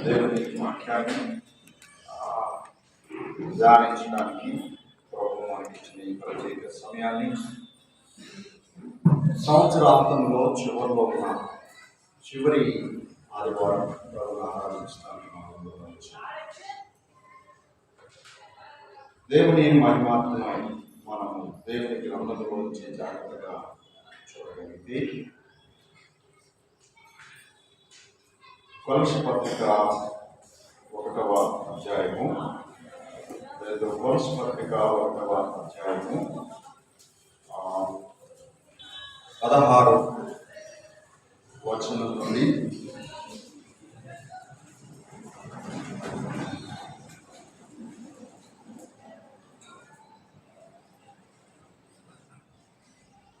దేవుని వాక్యాన్ని ధ్యానించడానికి ప్రభు మనకి ఇచ్చిన ఈ ప్రత్యేక సమయాన్ని సంవత్సరాంతంలో చివరిలో ఉన్న చివరి ఆదివారం ప్రభువును ఆరాధించడానికి దేవుని మహిమాత్మై మనము దేవుని గ్రంథంలో నుంచి జాగ్రత్తగా చూడగలిగితే కొలస పత్రిక 1వ అధ్యాయము లేదా కొలస పత్రిక 1వ అధ్యాయము 16 వచనం నుండి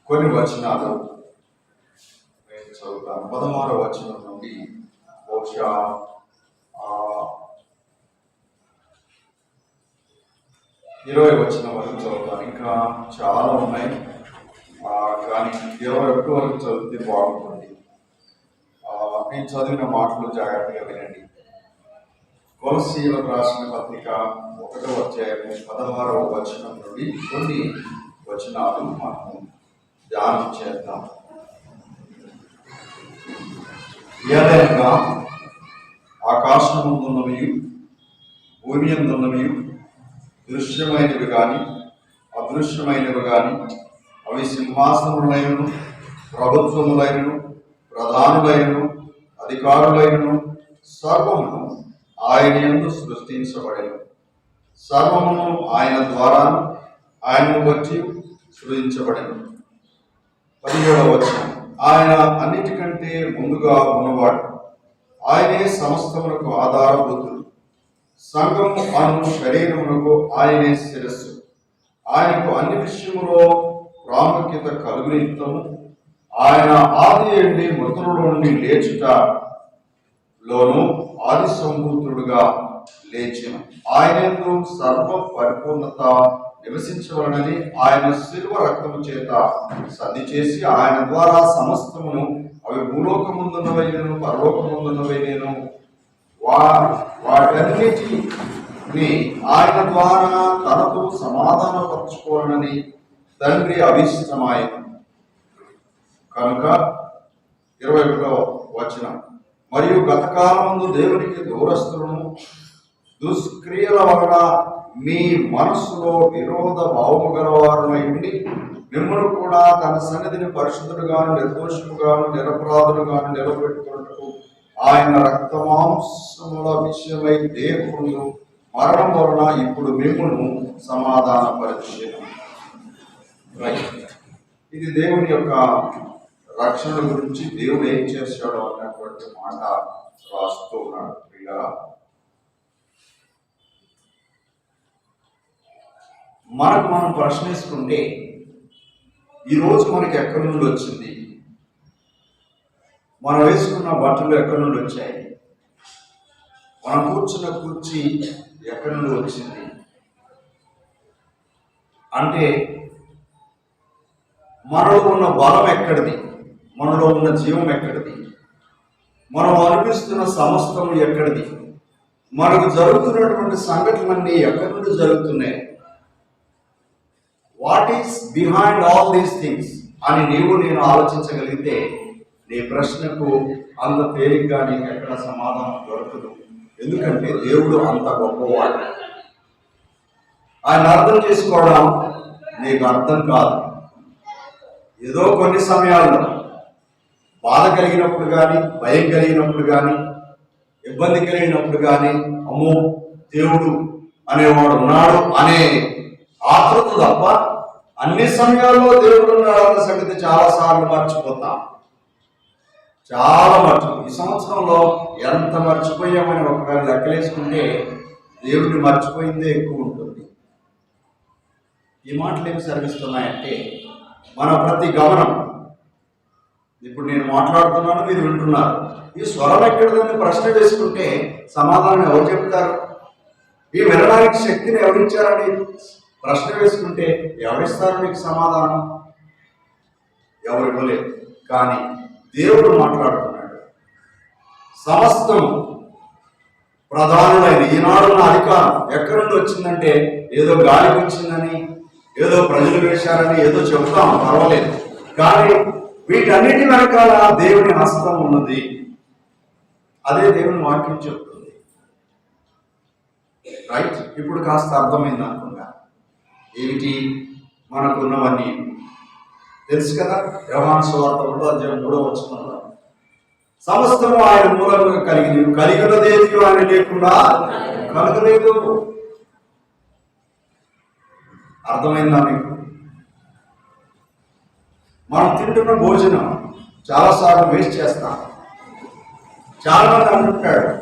కొన్ని వచనాలు నేను చదువుతాను. 16వ వచనం నుండి బహుశా 20వ వచనం వరకు చదువుతాను. ఇంకా చాలా ఉన్నాయి, కానీ 21 వరకు చదివితే బాగుంటుంది. నేను చదివిన మాటలు జాగ్రత్తగా వినండి. కొలస్సీయులకు రాసిన పత్రిక 1వ అధ్యాయము 16వ వచనం నుండి కొన్ని వచనాలు మనము ధ్యానం చేద్దాం. ఏదైనా ఆకాశమున్నవి భూమి అందున్నవి దృశ్యమైనవి కానీ అదృశ్యమైనవి కానీ అవి సింహాసనములైనను ప్రభుత్వములైనను ప్రధానులైనను అధికారులైనను సర్వమును ఆయన యందు సృష్టించబడెను. సర్వమును ఆయన ద్వారా ఆయనను బట్టి సృజించబడెను. 17వ వచనం, ఆయన అన్నిటికంటే ముందుగా ఉన్నవాడు, ఆయనే సమస్తమునకు ఆధారభూతుడు. సంఘము అను శరీరమునకు ఆయనే శిరస్సు. ఆయనకు అన్ని విషయములో ప్రాముఖ్యత కలుగునిత్తము. ఆయన ఆది నుండి మృతుల నుండి లేచుటలోను ఆది సంభూతుడుగా లేచిన. ఆయనందు సర్వ పరిపూర్ణత నివసించవలనని ఆయన శిలువ రక్తము చేత సంధి చేసి ఆయన ద్వారా సమస్తమును, అవి భూలోకముందున్నవైనను పరలోకముందున్నవైనను వాటన్నిటిని ఆయన ద్వారా తనతో సమాధానపరచుకోవాలని తండ్రి అభిష్టమాయను. కనుక 21వ వచనం, మరియు గతకాలమందు దేవునికి దూరస్తులను దుష్క్రియల వలన మీ మనస్సులో విరోధ భావము గలవారునై ఉండి మిమ్మల్ని కూడా తన సన్నిధిని పరిశుద్ధుడుగాను నిర్దోషముగాను నిరపరాధులుగాను నిలబెట్టుకున్నట్టు ఆయన రక్తమాంసముల విషయమై దేవుడు మరణం వలన ఇప్పుడు మిమ్మల్ని సమాధానపరిచేను. ఇది దేవుని యొక్క రక్షణ గురించి దేవుడు ఏం చేశాడో అన్నటువంటి మాట రాస్తూ ఉన్నాడు. ప్రియులారా, మనకు మనం ప్రశ్నిస్తుంటే ఈరోజు మనకి ఎక్కడి నుండి వచ్చింది, మనం వేసుకున్న బట్టలు ఎక్కడి నుండి వచ్చాయి, మనం కూర్చున్న కుర్చీ ఎక్కడి నుండి వచ్చింది అంటే మనలో ఉన్న బలం ఎక్కడిది, మనలో ఉన్న జీవం ఎక్కడిది, మనం అనిపిస్తున్న సమస్తం ఎక్కడిది, మనకు జరుగుతున్నటువంటి సంఘటనలన్నీ ఎక్కడి నుండి జరుగుతున్నాయి, what is behind all these things అని నేను ఆలోచించగలిగితే నీ ప్రశ్నకు అంత తేలిగ్గా నీకు ఎక్కడ సమాధానం దొరకదు. ఎందుకంటే దేవుడు అంత గొప్పవాడు. ఆయన అర్థం చేసుకోవడం నీకు అర్థం కాదు. ఏదో కొన్ని సమయాల్లో బాధ కలిగినప్పుడు కానీ, భయం కలిగినప్పుడు కానీ, ఇబ్బంది కలిగినప్పుడు కానీ, అమ్మో దేవుడు అనేవాడు ఉన్నాడు అనే ఆతృత తప్ప అన్ని సమయాల్లో దేవుడు ఉన్నాడన్న సంగతి చాలాసార్లు మర్చిపోతాం. చాలా ఈ సంవత్సరంలో ఎంత మర్చిపోయామని ఒకవేళ లెక్కలేసుకుంటే దేవుడిని మర్చిపోయిందే ఎక్కువ ఉంటుంది. ఈ మాటలు ఏమి సర్విస్తున్నాయంటే మన ప్రతి గమనం, ఇప్పుడు నేను మాట్లాడుతున్నాను, మీరు వింటున్నారు, ఈ స్వరం ఎక్కడిదని ప్రశ్న వేసుకుంటే సమాధానం ఎవరు చెప్తారు? ఈ వినడానికి శక్తిని ఎవరిచ్చారని ప్రశ్న వేసుకుంటే ఎవరిస్తారు మీకు సమాధానం? ఎవరు ఇవ్వలేదు. కానీ దేవుడు మాట్లాడుతున్నాడు. సమస్తము ప్రధానులైన ఈనాడున్న అధికారం ఎక్కడి నుండి వచ్చిందంటే ఏదో గాలికి వచ్చిందని, ఏదో ప్రజలు వేశారని ఏదో చెబుతాం, పర్వాలేదు. కానీ వీటన్నిటి వెనకాల దేవుని హస్తం ఉన్నది. అదే దేవుని వాక్యం చెప్తుంది. రైట్? ఇప్పుడు కాస్త అర్థమైంది అనుకుంటా. ఏమిటి మనకున్నవన్నీ తెలుసు కదా. యోహాను సువార్త 1:3 సమస్తము ఆయన మూలంగా కలిగినదేది ఆయన లేకుండా కలగలేదు. అర్థమైందా మీకు? మనం తింటున్న భోజనం చాలాసార్లు వేస్ట్ చేస్తాం. చాలా మంది అంటుంటాడు,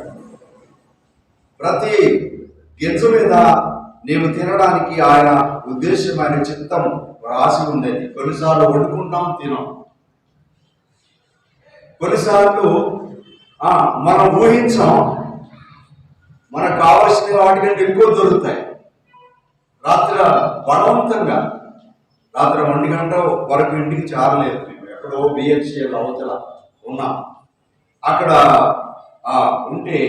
ప్రతి గింజ మీద నీవు తినడానికి ఆయన ఉద్దేశమైన చిత్తం రాసి ఉండేది. కొన్నిసార్లు వండుకుంటాం, తినం. కొన్నిసార్లు మనం ఊహించాం, మనకు కావలసిన వాటికంటే ఎక్కువ దొరుకుతాయి. రాత్రి బలవంతంగా రాత్రి 1 గంట వరకు ఇంటికి చేరలేదు. మేము ఎక్కడో బిహెచ్ఎల్ అవతల ఉన్నాం. అక్కడ ఉంటే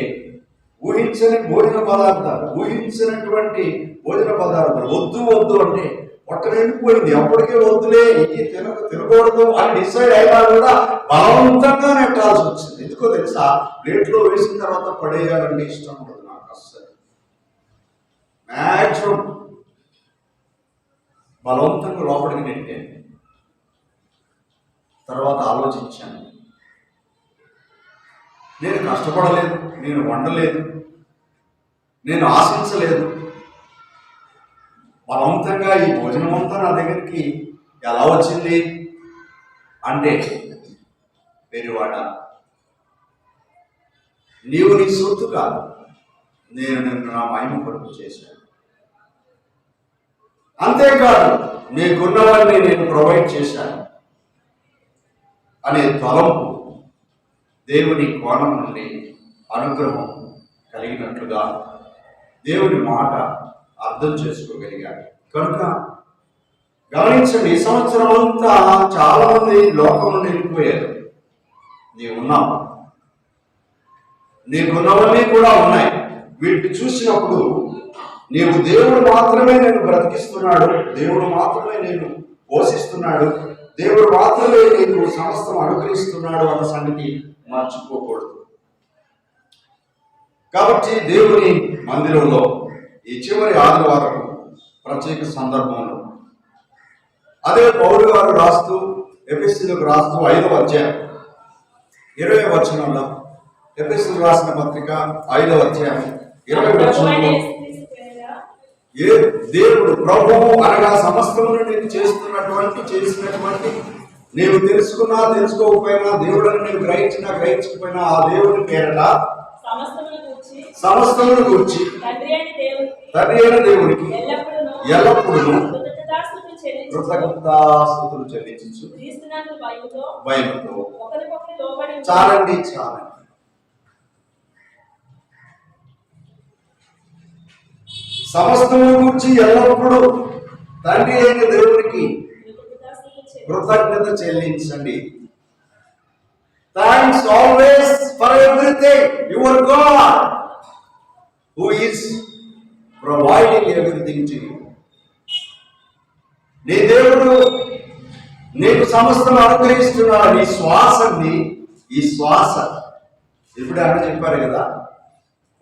ఊహించని భోజన పదార్థాలు, ఊహించినటువంటి భోజన పదార్థాలు వద్దు వద్దు అంటే పొట్ట నిండిపోయింది. అప్పటికే వద్దులే, ఇది తినకూడదు అని డిసైడ్ అయినా కూడా బలవంతంగా నెట్టాల్సి వచ్చింది. ఎందుకో తెలుసా? ప్లేట్లో వేసిన తర్వాత పడేయాలంటే ఇష్టం ఉండదు నాకు అస్సలు. మ్యాక్సిమం బలవంతంగా లోపలికి నెట్టాను. తర్వాత ఆలోచించాను, నేను కష్టపడలేదు, నేను వండలేదు, నేను ఆశించలేదు. బలవంతంగా ఈ భోజనం అంతా నా దగ్గరికి ఎలా వచ్చింది అంటే, పెరివాడ, నీవు నీ సొత్తు కాదు, నేను నిన్ను నా మహిమ కొరకు చేశాను. అంతేకాదు నీకున్నవాడిని నేను ప్రొవైడ్ చేశాను అనే తలంపు దేవుని కోణం నుండి అనుగ్రహం కలిగినట్లుగా దేవుని మాట అర్థం చేసుకోగలిగాడు. కనుక గమనించండి, ఈ సంవత్సరం అంతా చాలా మంది లోకం నుండి వెళ్ళిపోయారు. నీవున్నావు, నీకున్నవన్నీ కూడా ఉన్నాయి. వీటిని చూసినప్పుడు నీవు దేవుడు మాత్రమే నేను బ్రతికిస్తున్నాడు, దేవుడు మాత్రమే నేను పోషిస్తున్నాడు, దేవుడు మాత్రమే నీకు సమస్తం అనుగ్రహిస్తున్నాడు అన్న సంగతి మర్చిపోకూడదు. కాబట్టి దేవుని మందిరంలో ఈ చివరి ఆదివారం ప్రత్యేక సందర్భంలో అదే పౌలు గారు రాస్తూ ఎఫెసీయులకు రాస్తూ 5వ అధ్యాయం 20వ వచనంలో, ఎఫెసీయులకు రాసిన పత్రిక 5వ అధ్యాయం 20వ వచనంలో, ఏ దేవుడు ప్రభువు అనగా సమస్తమును నేను చేసినటువంటి నీవు తెలుసుకున్నా తెలుసుకోకపోయినా, దేవుడని నేను గ్రహించినా గ్రహించకపోయినా, ఆ దేవుని పేరట సమస్తమును గూర్చి తండ్రి అయిన దేవునికి ఎల్లప్పుడూ కృతజ్ఞతాస్తుతులు చెల్లించు. భయముతో చాలండి. సమస్తము గురించి ఎల్లప్పుడూ తండ్రి అయిన దేవునికి కృతజ్ఞత చెల్లించండి. Thanks always for everything your God who is providing everything to you. నీ దేవుడు నీకు సమస్తం అనుగ్రహిస్తున్నాడు. ఈ శ్వాస ఇప్పుడే అన్న చెప్పారు కదా,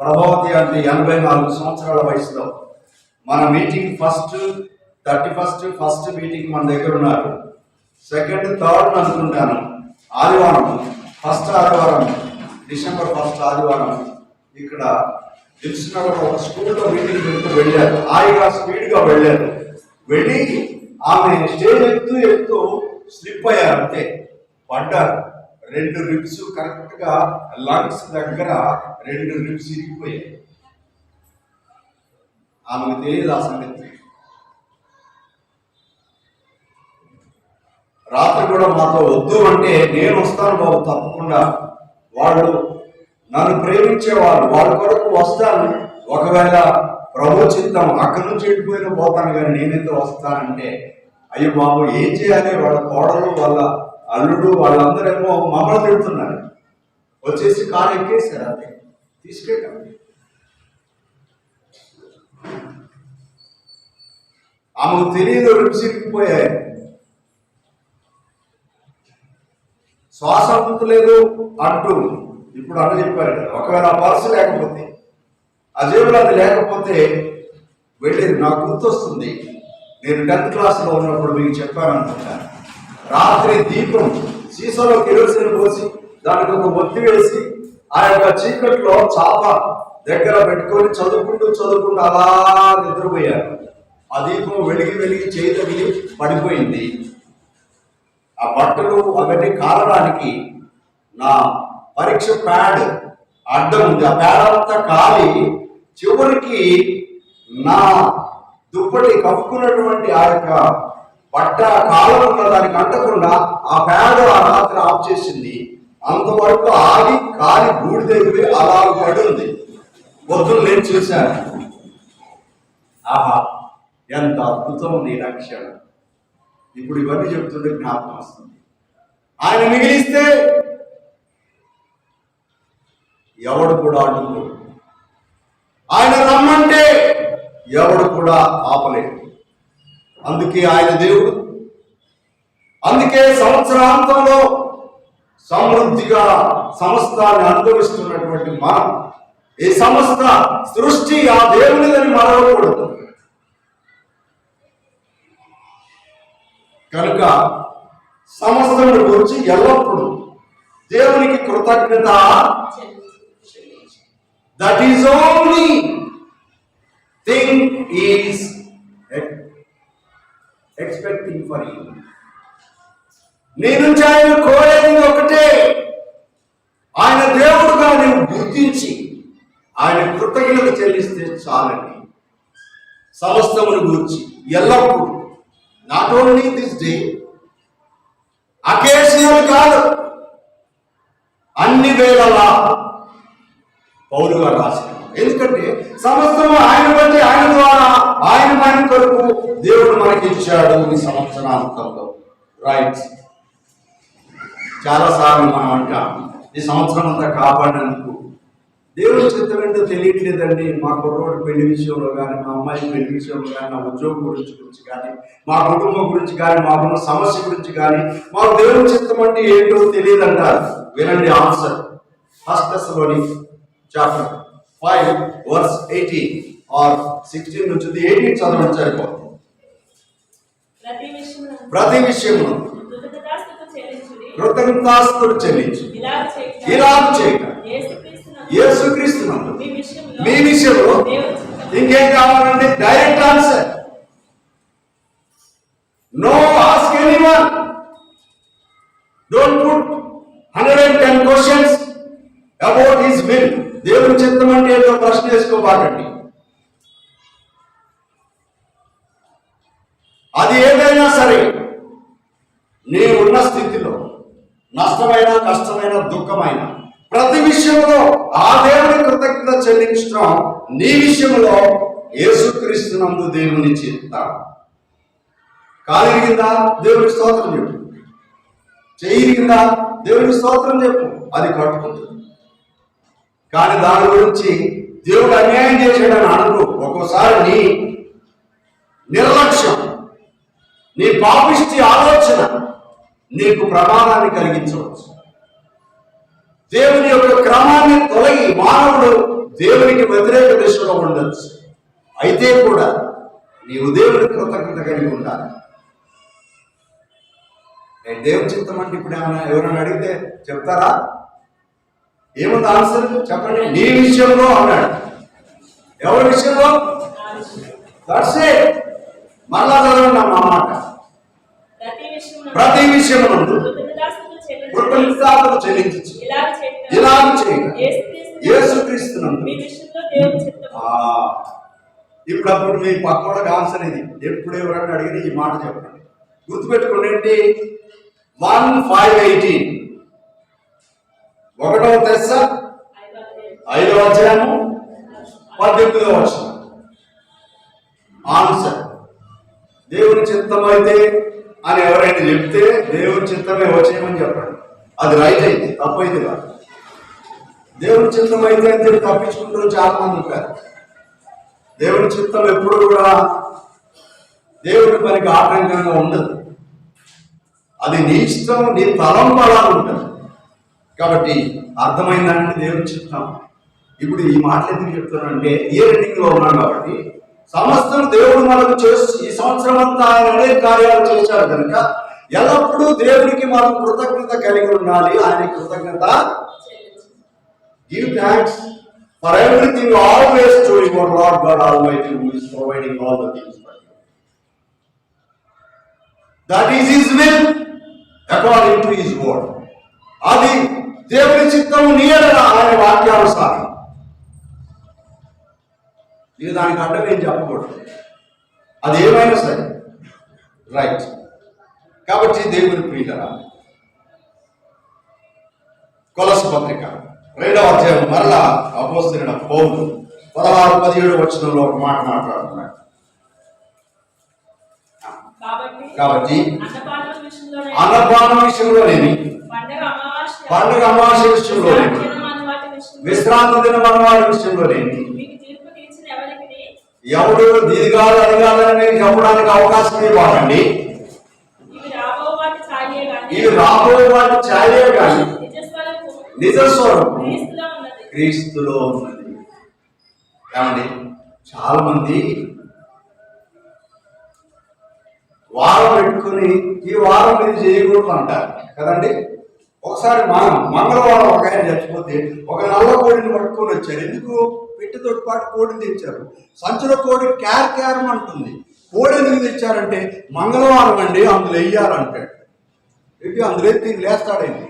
ప్రభావతి అంటే 84 సంవత్సరాల వయసులో మన మీటింగ్ ఫస్ట్ 31st మీటింగ్ మన దగ్గర ఉన్నారు. 2nd, 3rd అనుకుంటాను ఆదివారం, ఫస్ట్ ఆదివారం డిసెంబర్ 1st ఆదివారం ఇక్కడ తెలిసిన ఒక స్కూల్లో మీటింగ్ పెడుతూ వెళ్ళారు. హాయిగా స్పీడ్గా వెళ్ళారు. వెళ్ళి ఆమె స్టేజ్ ఎక్కుతూ స్లిప్ అయ్యారు. అంతే, పడ్డారు. 2 రిబ్స్ కరెక్ట్గా లంగ్స్ దగ్గర 2 రిబ్స్ ఇరిగిపోయాయి. ఆమెకు తెలియదు ఆ సంగతి. రాత్రి కూడా మాతో వద్దు అంటే, నేను వస్తాను బాబు తప్పకుండా, వాళ్ళు నన్ను ప్రేమించేవాళ్ళు, వాళ్ళ కొరకు వస్తాను, ఒకవేళ ప్రభు చిత్తం అక్కడి నుంచి వెళ్ళిపోయినా పోతాను, కానీ నేనైతే వస్తానంటే, అయ్యో బాబు ఏం చేయాలి, వాళ్ళ కోడలు వాళ్ళ అల్లుడు వాళ్ళందరేమో మమ్మల్ని తిడుతున్నారు. వచ్చేసి కారు ఎక్కేసారు. అదే తీసుకెళ్ళాం. ఆమెకు తెలియదు, రుచిరిగిపోయాయి. శ్వాస అందుతలేదు అంటూ ఇప్పుడు అన్న చెప్పారు కదా, ఒకవేళ ఆ పర్సు లేకపోతే, ఆ జేబులో అది లేకపోతే వెళ్ళేది. నాకు గుర్తొస్తుంది, నేను 10th క్లాస్లో ఉన్నప్పుడు మీకు చెప్పాను అనుకుంటాను. రాత్రి దీపం సీసాలో కిరోసిన్ పోసి దానికి ఒక ఒత్తి వేసి ఆ యొక్క చీకట్లో చాప దగ్గర పెట్టుకొని చదువుకుంటూ అలా నిద్రపోయాను. ఆ దీపం వెలిగి చేయి తగిలి పడిపోయింది. ఆ బట్టలు అవన్నీ కాలడానికి నా పరీక్ష ప్యాడ్ అడ్డం ఉంది. ఆ ప్యాడ్ అంతా కాలి చివరికి నా దుప్పటి కప్పుకున్నటువంటి ఆ యొక్క బట్ట కాలం ఉన్న దానికి అంటకుండా ఆ ప్యాడ్ ఆ రాత్రి ఆఫ్ చేసింది. అంతవరకు ఆగి కాలి బూడిదైపోయి అలా పడి ఉంది. పొద్దున్న నేను చూశాను, ఆహా ఎంత అద్భుతం నీ రక్షణ. ఇప్పుడు ఇవన్నీ చెప్తుంటే జ్ఞాపకం వస్తుంది. ఆయన మిగిలిస్తే ఎవడు కూడా అడ్డుకోడు, ఆయన రమ్మంటే ఎవడు కూడా ఆపలేడు. అందుకే ఆయన దేవుడు. అందుకే సంవత్సరాంతంలో సమృద్ధిగా సమస్తాన్ని అనుభవిస్తున్నటువంటి మనం ఈ సమస్త సృష్టి ఆ దేవునిదని మరవకూడదు. కనుక సమస్తమును గురించి ఎల్లప్పుడూ దేవునికి కృతజ్ఞత. That is only thing is expecting for you. నీ నుంచి ఆయన కోరేది ఒకటే, ఆయన దేవుడుగా నీవు గుర్తించి ఆయన కృతజ్ఞత చెల్లిస్తే చాలండి. సమస్తమును గురించి ఎల్లప్పుడూ, not only this day, occasional కాదు, అన్ని వేళలా పౌలు గారు రాసిన. ఎందుకంటే సమస్తము ఆయన బట్టి, ఆయన ద్వారా, ఆయన కొరకు దేవుడు మనకి ఇచ్చాడు ఈ సంవత్సరాంతంలో. రైట్. చాలాసార్లు మనం అంటాం, ఈ సంవత్సరం అంతా కాపాడినందుకు దేవుడి చిత్తం ఏంటో తెలియట్లేదండి. మా కుర్రోడు పెళ్లి విషయంలో కానీ, మా అమ్మాయి పెళ్లి విషయంలో కానీ, నా ఉద్యోగం గురించి కానీ, మా కుటుంబం గురించి కానీ, మాకున్న సమస్య గురించి కానీ మాకు దేవుడి చిత్తం అంటే ఏంటో తెలియదు అంటారు. వినండి answer. 1 Thessalonians chapter 5 verse 18 or 16 నుంచి 18 చదవండి సరిపోతుంది. ప్రతి విషయంలో కృతజ్ఞతాస్తుతులు చెల్లించు. ఇలాగ చేయక యేసుక్రీస్తునందు మీ విషయంలో ఇంకేం కావాలండి? Direct answer. No ask anyone. Don't put 110 questions about his will. దేవుని చిత్తం అంటే ఏదో ప్రశ్న వేసుకోబాకండి. అది ఏదైనా సరే, నీ ఉన్న స్థితిలో నష్టమైన, కష్టమైన, దుఃఖమైన ప్రతి విషయంలో ఆ దేవుని కృతజ్ఞత చెల్లించడం నీ విషయంలో యేసుక్రీస్తునందు దేవుని చిత్తం. కాలి కింద దేవునికి స్తోత్రం చెప్పు, చెయ్యి కింద దేవునికి స్తోత్రం చెప్పు, అది కట్టుకుంటుంది. కానీ దాని గురించి దేవుడు అన్యాయం చేశాడని అనుకో. ఒక్కోసారి నీ నిర్లక్ష్యం, నీ పాపిష్టి ఆలోచన నీకు ప్రమాదాన్ని కలిగించవచ్చు. దేవుని యొక్క క్రమాన్ని తొలగి మానవుడు దేవునికి వ్యతిరేక దిశలో ఉండొచ్చు. అయితే కూడా నీవు దేవుని కృతజ్ఞత కలిగి ఉండాలి. దేవుని చిత్తం అంటే ఇప్పుడు ఎవరైనా అడిగితే చెప్తారా? ఏముంది ఆన్సర్ చెప్పండి. నీ విషయంలో అన్నాడు. ఎవరి విషయంలో? దట్సే. మరలా చదవండి మా మాట. ప్రతి విషయంలో కృతజ్ఞతాస్తుతులు చెల్లించు. ఇలాగ చేయక యేసుక్రీస్తునందు. ఇప్పుడు మీ పక్కనకి ఆన్సర్ ఇది. ఎప్పుడు ఎవరైనా అడిగిన ఈ మాట చెప్పండి. గుర్తుపెట్టుకోండి. ఏంటి? 1:5-18 1వ తెస్స 5వ అధ్యాయము 18వ వచనం. ఆన్సర్ దేవుని చిత్తం అయితే అని ఎవరైనా చెప్తే దేవుని చిత్తమే వచ్చేయమని చెప్పండి. అది రైట్ అయితే, తప్పు అయితే కాదు. దేవుని చిత్తం అయితే అని చెప్పి తప్పించుకుంటారు చాలా మంది ఉంటారు. దేవుని చిత్తం ఎప్పుడు కూడా దేవుని పనికి ఆటంకంగా ఉండదు. అది నీ ఇష్టం, నీ తలంపలా ఉంటుంది. కాబట్టి అర్థమైందంటే దేవుని చిత్తం. ఇప్పుడు ఈ మాటలు ఎందుకు చెప్తున్నానంటే ఇయర్ ఎండింగ్ లో ఉన్నాం కాబట్టి సమస్తం దేవుడు మనకు చేసి ఈ సంవత్సరం అంతా ఆయన అనేక కార్యాలు చేశారు కనుక ఎల్లప్పుడూ దేవునికి మనం కృతజ్ఞత కలిగి ఉండాలి. ఆయన కృతజ్ఞత give thanks for everything always to your lord God almighty who is providing all the things for you. That is his will according to his word. అది దేవుని చిత్తం నీయన ఆయన వాక్యానుసారం. ఇక దానికి అడ్డం ఏం చెప్పకూడదు, అది ఏమైనా సరే. రైట్. కాబట్టి దేవుని ప్రియులరా, కొలస్సీ పత్రిక 2వ అధ్యాయం మరలా అపోస్తలుడైన పౌలు 16-17 వచనంలో ఒక మాట మాట్లాడుతున్నాడు. కాబట్టి అన్నపానం విషయంలోనేమి, పండుగ అమావాస్య విషయంలోనేమి, విశ్రాంతి దినం అన్నవాడి విషయంలోనేమి ఎవడు దీనిగాలు అడగాలని చెప్పడానికి అవకాశం ఇవ్వాలండి. ఇవి రాబో వాటి ఛాయే కానీ నిజస్వరూపం క్రీస్తులో ఉన్నది. ఏమండి, చాలా మంది వారం పెట్టుకుని ఈ వారం ఇది చేయకూడదు అంటారు కదండి. ఒకసారి మంగళవారం ఒక ఆయన చచ్చిపోతే ఒక నల్ల కోడిని పట్టుకొని వచ్చారు. ఎందుకు? పెట్టితో పాటు కోడిని తెచ్చారు. సంచుల కోడి క్యారం అంటుంది. కోడి ఎందుకు తెచ్చారంటే మంగళవారం అండి అందులో వెయ్యాలంటాడు. ఏంటి అందులో ఎత్తి లేస్తాడండి.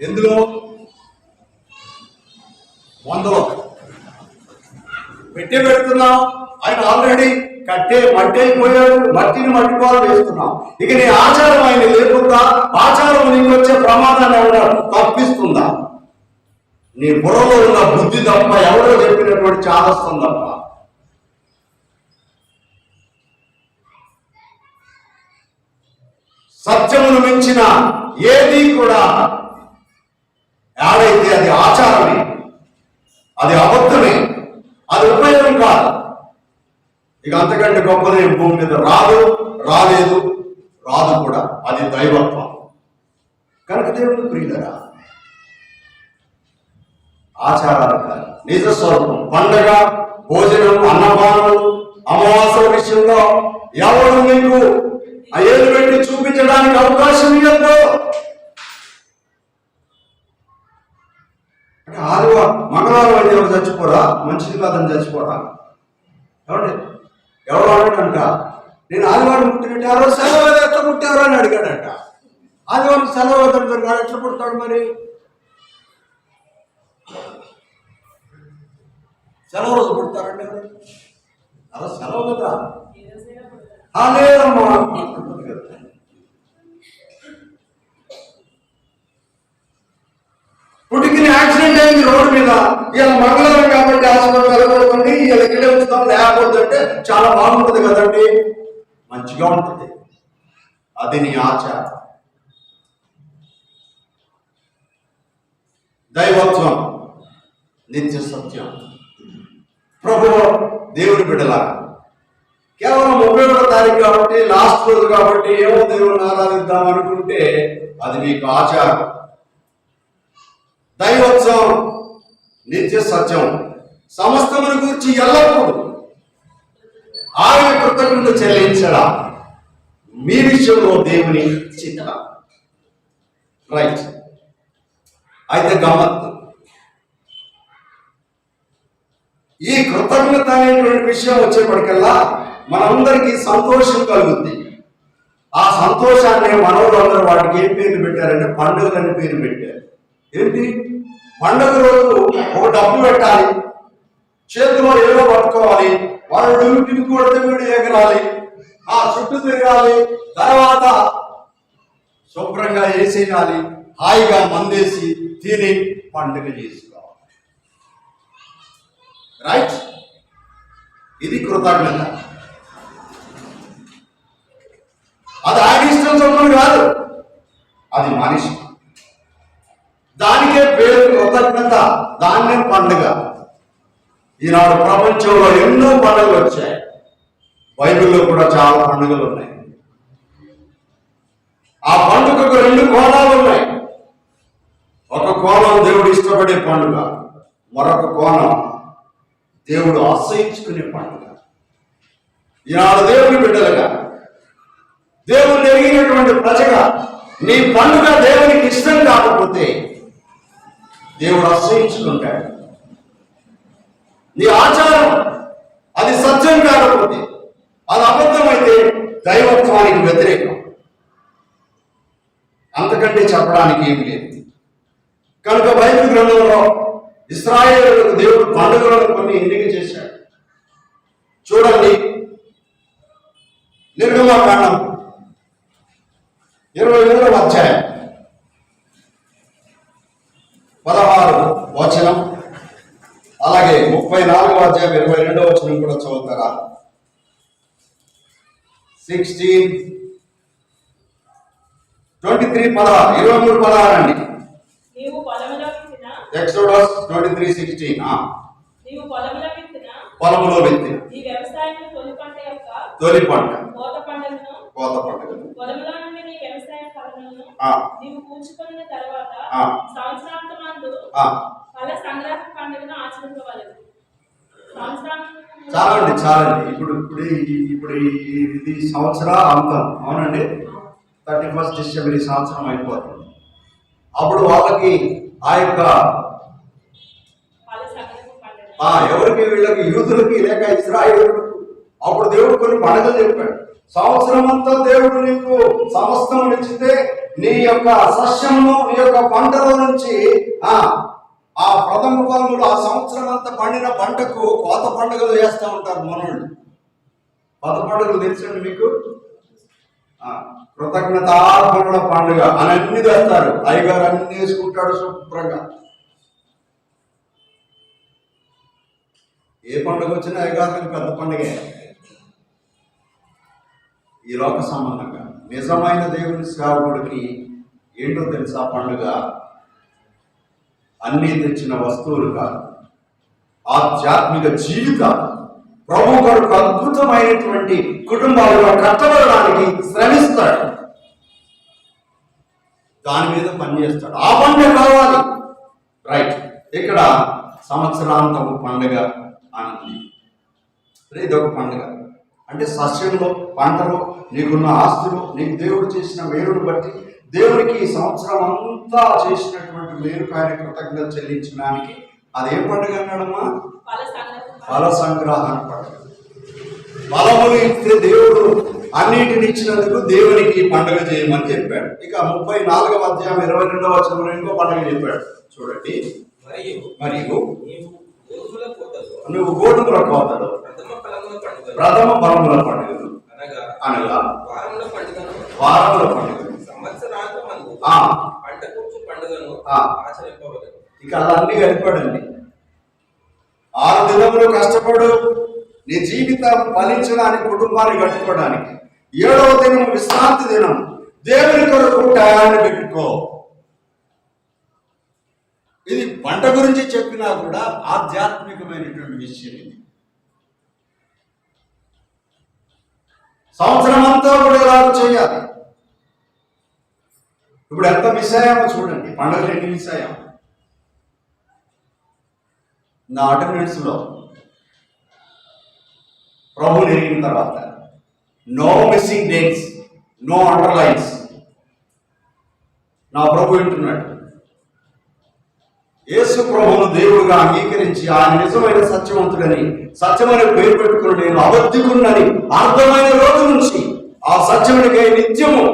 ఎందులో? వందలో పెడుతున్నాం. ఆయన ఆల్రెడీ మట్టి అయిపోయాడు. మట్టిని మట్టిపాలు వేస్తున్నాం. ఇక నీ ఆచారం ఆయన లేకుండా ఆచారం నీకు వచ్చే ప్రమాదాన్ని ఎవరు తప్పిస్తుందా? నీ బుర్రలో ఉన్న బుద్ధి తప్ప ఎవరో చెప్పినటువంటి చాదస్తం తప్ప. సత్యమును మించిన ఏది కూడా యాడైతే అది ఆచారమే, అది అబద్ధమే, అది ఉపయోగం కాదు. ఇక అంతకంటే గొప్పది భూమి మీద రాలేదు కూడా. అది దైవత్వం. కనుక దేవుని ప్రియులరా, ఆచారాలు కాదు, నిజ స్వరూపం. పండగ, భోజనం, అన్నపానం, అమావాస్య విషయంలో ఎవరు మీకు ఏలు పెట్టి చూపించడానికి అవకాశం ఇవ్వద్దు. అంటే మంగళవారం అయితే ఎవరు చచ్చిపోరా? మంచిది కాదని చచ్చిపోరా? ఏమండి, ఎవరు అన్నాడంట, నేను ఆదివారం పుట్టినట్టు ఎవరో సెలవు ఎట్లా పుట్టారో అని అడిగాడంట. ఆదివారం సెలవు వద్దంటారు, ఎట్లా పుడతాడు మరి? సెలవు రోజు పుడతారండి అలా సెలవు కదా? లేదమ్మా, పుట్టికి యాక్సిడెంట్ అయింది రోడ్డు మీద. ఇలా మంగళవారం కాబట్టి హాస్పిటల్ వెళ్ళకూడదండి, ఇలా ఇక్కడే ఉంచుతాం, లేకపోతే అంటే చాలా బాగుంటుంది కదండి. మంచిగా ఉంటుంది. అది నీ ఆచారం. దైవత్వం, నిత్య సత్యం. ప్రభు దేవుని బిడ్డలా, కేవలం 31వ తారీఖు కాబట్టి, లాస్ట్ రోజు కాబట్టి ఏమో దేవుని ఆరాధిద్దాం అనుకుంటే అది మీకు ఆచారం. దైవోత్సవం, నిత్య సత్యం, సమస్తమును గురించి ఎల్లప్పుడూ ఆయన కృతజ్ఞత చెల్లించడం మీ విషయంలో దేవుని చిత్తం. రైట్. అయితే గమ్మత్తు, ఈ కృతజ్ఞత అనేటువంటి విషయం వచ్చేప్పటికల్లా మనందరికీ సంతోషం కలుగుద్ది. ఆ సంతోషాన్ని మనోళ్ళందరూ వాటికి ఏం పేరు పెట్టారంటే పండుగలని పేరు పెట్టారు. ఏంటి? పండుగ రోజు ఒక డబ్బు పెట్టాలి, చేతిలో ఏదో పట్టుకోవాలి, వాళ్ళు డుమికి కొడితే వీడు ఎగరాలి, ఆ చుట్టూ తిరగాలి, తర్వాత శుభ్రంగా వేసేయాలి, హాయిగా మందేసి తిని పండుగ చేసుకోవాలి. రైట్. ఇది కృతజ్ఞత. అది ఆయన ఇష్టం చొప్పున కాదు, అది మనిషి. దానికే పేరు కృతజ్ఞత, దాన్నే పండుగ. ఈనాడు ప్రపంచంలో ఎన్నో పండుగలు వచ్చాయి. బైబిల్లో కూడా చాలా పండుగలు ఉన్నాయి. ఆ పండుగకు రెండు కోణాలు ఉన్నాయి. ఒక కోణం దేవుడు ఇష్టపడే పండుగ, మరొక కోణం దేవుడు ఆశ్రయించుకునే పండుగ. ఈనాడు దేవుని బిడ్డలుగా, దేవుని ఎరిగినటువంటి ప్రజగా నీ పండుగ దేవునికి ఇష్టం కాకపోతే దేవుడు ఆశ్రయించుకుంటాడు. నీ ఆచారం అది సత్యం కాకపోతే, అది అబద్ధమైతే దైవత్వానికి వ్యతిరేకం. అంతకంటే చెప్పడానికి ఏమి లేదు. కనుక బైబిల్ గ్రంథంలో ఇశ్రాయేలులకు దేవుడు పండుగలను కొన్ని ఎన్నిక చేశాడు. చూడండి, నిర్గమకాండం 23వ అధ్యాయం 16వ వచనం, అలాగే 34వ అధ్యాయం 22వ వచనం కూడా చదువుతారా? 16, 23, 16 అండి. ఎక్సోడస్ 23:16. పొలములో విత్తిన తొలి పంట కోత పండుగను చాలండి. ఇప్పుడు ఇది సంవత్సర అంతం, అవునండి. 31 డిసెంబర్ ఈ సంవత్సరం అయిపోతుంది. అప్పుడు వాళ్ళకి ఆ యొక్క ఎవరికి, వీళ్ళకి యూదులకి లేక ఇశ్రాయేలులకు అప్పుడు దేవుడు కొన్ని పండుగలు చెప్పాడు. సంవత్సరం అంతా దేవుడు నీకు సమస్తం ఇచ్చితే నీ యొక్క సస్యమును, నీ యొక్క పంటలో నుంచి ఆ ప్రథమ ఫలములు, ఆ సంవత్సరం అంతా పండిన పంటకు కోత పండుగలు చేస్తూ ఉంటారు మనోళ్ళు. కోత పండుగలు తెలుసండి మీకు? కృతజ్ఞతార్పణల పండుగ అని అన్ని తెస్తారు. అయ్యగారు అన్ని వేసుకుంటాడు శుభ్రంగా. ఏ పండుగ వచ్చినా అయ్యగారికి పెద్ద పండుగే. ఈ లోక సంబంధంగా నిజమైన దేవుని సేవకుడికి ఏంటో తెలుసా పండుగ? అన్నీ తెచ్చిన వస్తువులు కాదు, ఆధ్యాత్మిక జీవితాలు. ప్రభు కొరకు అద్భుతమైనటువంటి కుటుంబాలుగా కట్టబడడానికి శ్రమిస్తాడు, దాని మీద పనిచేస్తాడు. ఆ పండుగ కావాలి. రైట్. ఇక్కడ సంవత్సరాంతము పండుగ అని, ఇదొక పండుగ. అంటే సస్యంలో, పంటలో, నీకున్న ఆస్తులు, నీకు దేవుడు చేసిన మేలును బట్టి దేవునికి ఈ సంవత్సరం అంతా చేసినటువంటి మేలుకు ఆయన కృతజ్ఞత చెల్లించడానికి అదేం పండుగ అన్నాడమ్మా? ఫల సంగ్రహణ పండుగ. ఫలములు ఇస్తే దేవుడు అన్నిటిని ఇచ్చినందుకు దేవునికి పండుగ చేయమని చెప్పాడు. ఇక 34వ అధ్యాయం 22వ వచనంలో ఇంకో పండుగ చెప్పాడు. చూడండి, మరియు నువ్వు గోధుమల కోతలు, ప్రథమ ఫలముల పండుగలు అనగా వారముల పండుగ, ఇక అన్నీ కలిపాడండి. 6 దినములు కష్టపడు నీ జీవితం ఫలించడానికి, కుటుంబాన్ని కట్టుకోవడానికి. 7వ దినం విశ్రాంతి దినం, దేవుని కొరకు టయాన్ని పెట్టుకో. ఇది పంట గురించి చెప్పినా కూడా ఆధ్యాత్మికమైనటువంటి విషయం. ఇది సంవత్సరం అంతా కూడా ఎలా చేయాలి. ఇప్పుడు ఎంత మిస్ అయ్యామో చూడండి. పండుగలు ఎన్ని మిస్ అయ్యాము. నా అటెండెన్స్ లో ప్రభు ఎరిగిన తర్వాత no missing dates, no underlines. నా ప్రభు వింటున్నాడు. యేసు ప్రభువును దేవుడుగా అంగీకరించి ఆయన నిజమైన సత్యవంతుడని, సత్యమైన పేరు పెట్టుకుని నేను అబద్ధికున్నని అర్థమైన రోజు నుంచి ఆ సత్యమునికై నిత్యము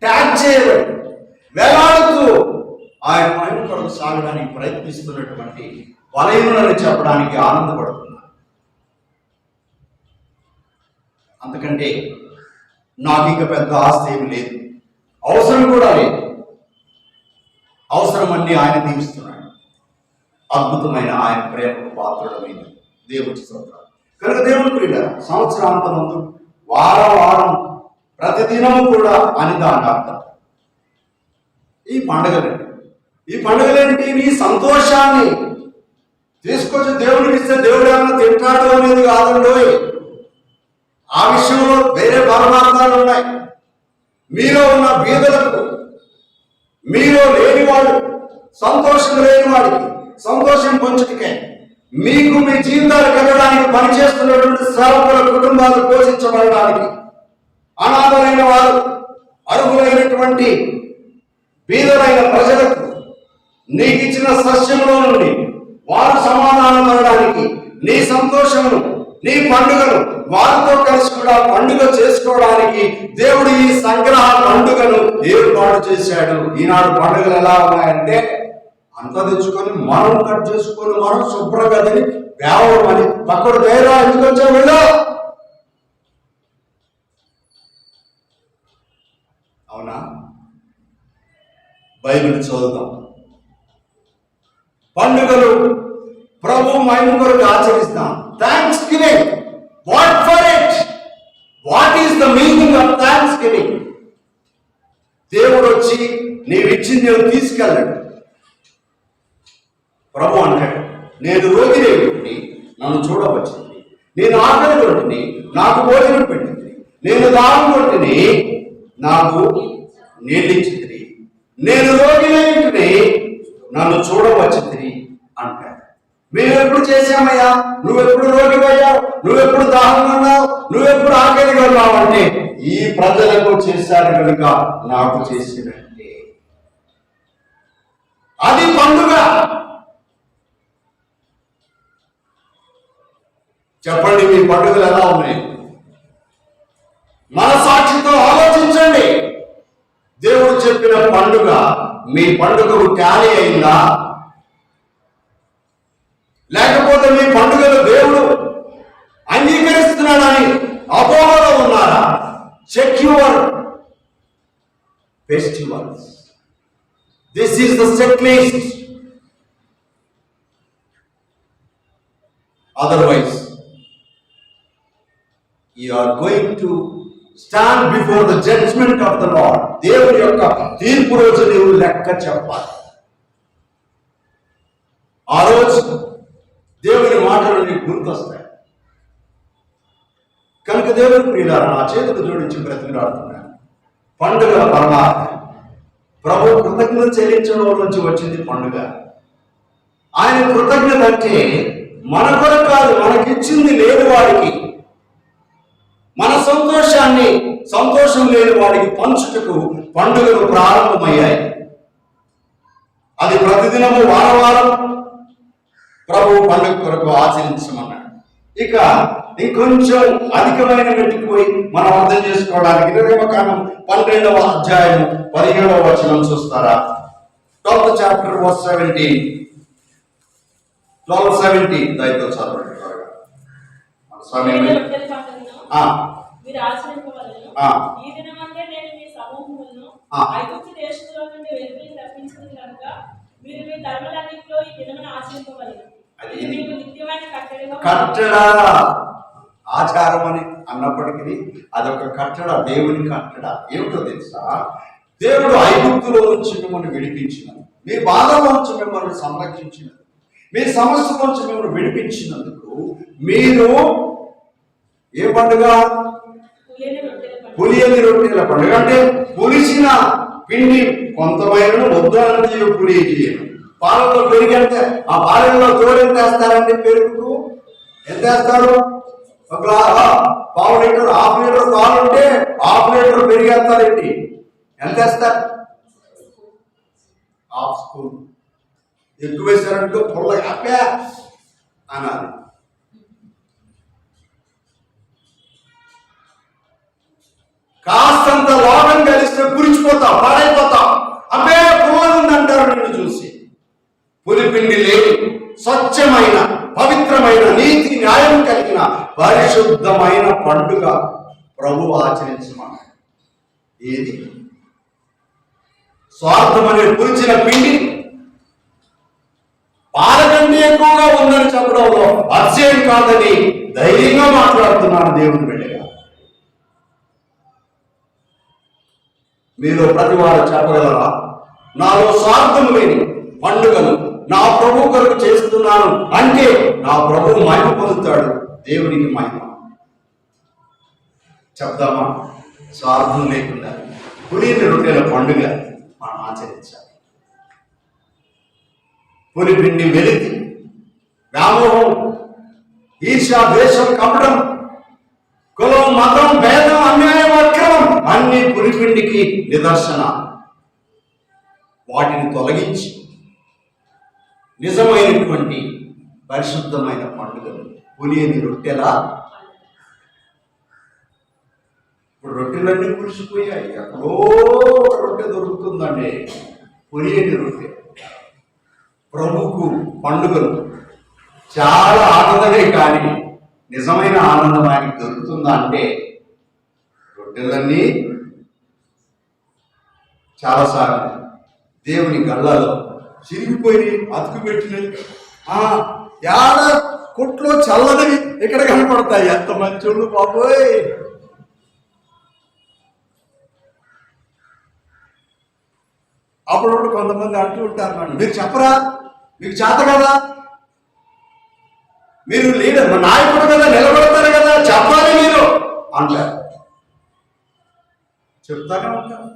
ట్యాగ్ చేయబడి వేలాడుతూ ఆయన మహిమ కొరకు సాగడానికి ప్రయత్నిస్తున్నటువంటి బలహీనులని చెప్పడానికి ఆనందపడుతున్నారు. అందుకంటే నాకు ఇంకా పెద్ద ఆస్తి ఏమి లేదు, అవసరం కూడా లేదు. అవసరమన్నీ ఆయన తీరుస్తున్నాడు. అద్భుతమైన ఆయన ప్రేమకు పాత్రుడమైన దేవుడి స్తోత్రాలు. కనుక దేవుడు ప్రియులారా, సంవత్సరాంతమందు వారం ప్రతిదినము కూడా అని దాని అర్థం. ఈ పండుగలేంటి? నీ సంతోషాన్ని తీసుకొచ్చి దేవుడికి ఇస్తే దేవుడు ఏమైనా తింటాడు అనేది కాదండి. ఆ విషయంలో వేరే పరమార్థాలు ఉన్నాయి. మీలో ఉన్న బీదలకు, మీలో లేని వాడు, సంతోషం లేని వాడికి సంతోషం పంచుటకే, మీకు మీ జీవితాలు కలగడానికి పనిచేస్తున్నటువంటి సేవకుల కుటుంబాలు పోషించబడడానికి, అనాథలైన వారు, అర్హులైనటువంటి బీదలైన ప్రజలకు నీకు ఇచ్చిన సస్యంలో నుండి వారు సమాధానం పడడానికి, నీ సంతోషమును, నీ పండుగను వారితో కలిసి కూడా పండుగ చేసుకోవడానికి దేవుడు ఈ సంగ్రహ పండుగను ఏర్పాటు చేశాడు. ఈనాడు పండుగలు ఎలా ఉన్నాయంటే, అంత తెచ్చుకొని మనం కట్ చేసుకొని మనం శుభ్రంగా తిని వేవమని పక్కడు వేరా ఎందుకు వచ్చావు వెళ్ళు. అవునా? బైబిల్ చదువుతాం. పండుగలు ప్రభు మహిమ కొరకు ఆచరిస్తాం. Thanksgiving, what for it? What is the meaning of Thanksgiving? దేవుడు వచ్చి నీవిచ్చింది తీసుకెళ్ళాడు. ప్రభు అంటాడు, నేను రోగిని, నన్ను చూడవచ్చింది, నేను ఆకలి కొట్టిని, నాకు భోజనం పెట్టింది, నేను దాహం కొట్టిని, నాకు నీళ్ళిచ్చింది, నేను రోగిని, నన్ను చూడవచ్చింది అంటాడు. మేము ఎప్పుడు చేశామయ్యా? నువ్వెప్పుడు రోగిపోయావు, నువ్వెప్పుడు దాహం ఉన్నావు, నువ్వెప్పుడు ఆకలి కొన్నావు అంటే, ఈ ప్రజలకు చేశారు కనుక నాకు చేసినట్టే. అది పండుగ. చెప్పండి, మీ పండుగలు ఎలా ఉన్నాయి? మన సాక్షితో ఆలోచించండి. దేవుడు చెప్పిన పండుగ మీ పండుగకు టాలీ అయిందా? లేకపోతే మీ పండుగలు దేవుడు అంగీకరిస్తున్నాడని అపోహలో ఉన్నారా? Check your festivals. This is the check list. Otherwise you are going to stand before the judgment of the Lord. దేవుని యొక్క తీర్పు రోజు నీవు లెక్క చెప్పాలి. ఆ రోజు దేవుని మాటలు నీకు గుర్తొస్తాయి. కనుక దేవుని ప్రియులారా, నా చేతులు జోడించి బ్రతిమలాడుతున్నాను. పండుగల పరమార్థం ప్రభు కృతజ్ఞత చెల్లించడం నుంచి వచ్చింది పండుగ. ఆయన కృతజ్ఞత అంటే మన కొరకు కాదు, మనకిచ్చింది లేని వాడికి, మన సంతోషాన్ని సంతోషం లేని వాడికి పంచుటకు పండుగలు ప్రారంభమయ్యాయి. అది ప్రతిదినము వారం ప్రభు పండుగ కొరకు ఆచరించమన్నాడు. ఇక ఇంకొంచెం అధికమైన మెట్టుకు పోయి మనం అర్థం చేసుకోవడానికి నిర్గమకాండం 12వ అధ్యాయం 17వ వచనం చూస్తారా? 12th chapter verse 17. 12:17 దయతో చదవండి. మీరు ఆచరింపవలెను. ఈ దినమందే నేను మీ సమూహములను ఐగుప్తు దేశంలో నుండి వెలుపలికి రప్పించినది కనుక మీరు మీ ధర్మలన్నిటిలో ఈ దినమును ఆచరింపవలెను. ఇది మీకు నిత్యమైన కట్టడ. ఆచారం అని అన్నప్పటికీ అదొక కట్టడ, దేవుని కట్టడ. ఏమిటో తెలుసా? దేవుడు ఐగుప్తులో నుంచి మిమ్మల్ని విడిపించినది, మీ బాధలో నుంచి మిమ్మల్ని సంరక్షించినది, మీ సమస్య నుంచి మిమ్మల్ని విడిపించినందుకు మీరు ఏ పండుగ? పులియని రొట్టెల పండుగ. అంటే పులిసిన పిండి కొంతమైన వద్దానంటే పులి చేయను. పాలల్లో పెరిగి అంటే ఆ పాలల్లో తోడు ఎంత వేస్తారంటే, పెరుగుకు ఎంత వేస్తారు? ఒక పావు లీటర్, హాఫ్ లీటర్ పాలు ఉంటే హాఫ్ లీటర్ పెరిగేస్తారేంటి? ఎంత వేస్తారు? Half spoon. ఎక్కువ వేసారంటే పుల్ల హ్యాపీ అనాలి. కాస్తంత లోపం కలిస్తే పురిచిపోతావు, పాడైపోతావు. అబ్బే పోనుందంటారు నిన్ను చూసి. పులిపిండి లేని స్వచ్ఛమైన పవిత్రమైన నీతి న్యాయం కలిగిన పరిశుద్ధమైన పండుగ ప్రభు ఆచరించమన్నాడు. ఏది? స్వార్థం అనే పులిచిన పిండి పాలకంటే ఎక్కువగా ఉందని చెప్పడంలో అతిశయం కాదని ధైర్యంగా మాట్లాడుతున్నాను దేవుని బిడ్డగా. మీలో ప్రతి వారు చెప్పగలరా? నాలో స్వార్థం లేని పండుగను నా ప్రభు కొరకు చేస్తున్నాను అంటే నా ప్రభు మహిమ పొందుతాడు, దేవునికి మహిమ. చెప్దామా? స్వార్థం లేకుండా పులిని రొట్టెల పండుగ మనం ఆచరించాలి. పులిపిండి వెలితి, వ్యామోహం, ఈర్ష, ద్వేషం, కపటం, కులం, మతం, భేదం, అన్యాయం, అక్రమం అన్ని పులిపిండికి నిదర్శన. వాటిని తొలగించి నిజమైనటువంటి పరిశుద్ధమైన పండుగలు పులియని రొట్టెలా. ఇప్పుడు రొట్టెలన్నీ పులిసిపోయాయి. ఎక్కడో ఒక రొట్టె దొరుకుతుందండి, పులియని రొట్టె. ప్రభువుకు పండుగలు చాలా ఆనందమే, కానీ నిజమైన ఆనందం ఆయనకి దొరుకుతుందా అంటే రొట్టెలన్నీ చాలాసార్లు దేవుని గల్లాలో చిరిగిపోయి అతుకు పెట్టినవి, యాడ కొట్లో చల్లనివి ఇక్కడ కనపడతాయి. ఎంత మంచోళ్ళు బాబోయ్! అప్పుడు కొంతమంది అంటూ ఉంటారు, నన్ను మీరు చెప్పరా, మీకు చేత కదా, మీరు లీడర్ నాయకుడు కదా, నిలబడతారు కదా, చెప్పాలి మీరు అంటారు. చెప్తానే ఉంటారు.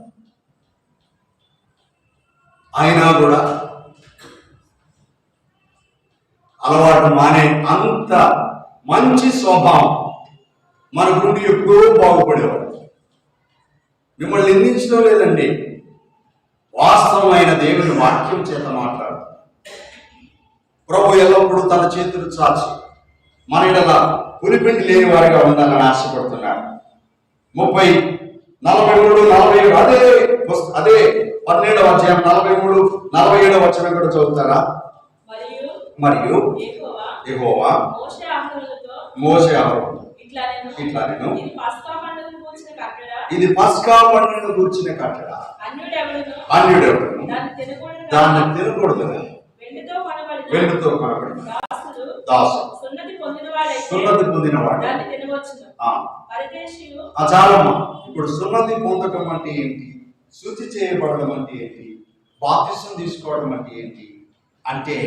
అయినా కూడా అలవాటు మానే అంత మంచి స్వభావం మనకుండి ఎప్పుడూ బాగుపడేవాడు. మిమ్మల్ని నిందించడం లేదండి, వాస్తవమైన దేవుని వాక్యం చేత మాట్లాడు. ప్రభు ఎల్లప్పుడూ తన చేతులు చాచి మన ఎడల పులిపిండి లేని వారిగా ఉండాలని ఆశపడుతున్నాడు. 30, 43, 47 అదే 12వ అధ్యాయం 43, 47 వచనం కూడా చదువుతారా? మరియు యెహోవా మోషే అహరోనుతో ఇట్లా నేను ఇది పస్కా పండుగను గూర్చిన కట్టడ, అన్యుడెవడును దాన్ని తినకూడదు, వెండితో కనబడిన దాసుడు సున్నతి పొందినవాడు చాలమ్మా. ఇప్పుడు సున్నతి పొందటం అంటే ఏంటి, శుద్ధి చేయబడడం అంటే ఏంటి, బాప్తిసం తీసుకోవడం అంటే ఏంటి అంటే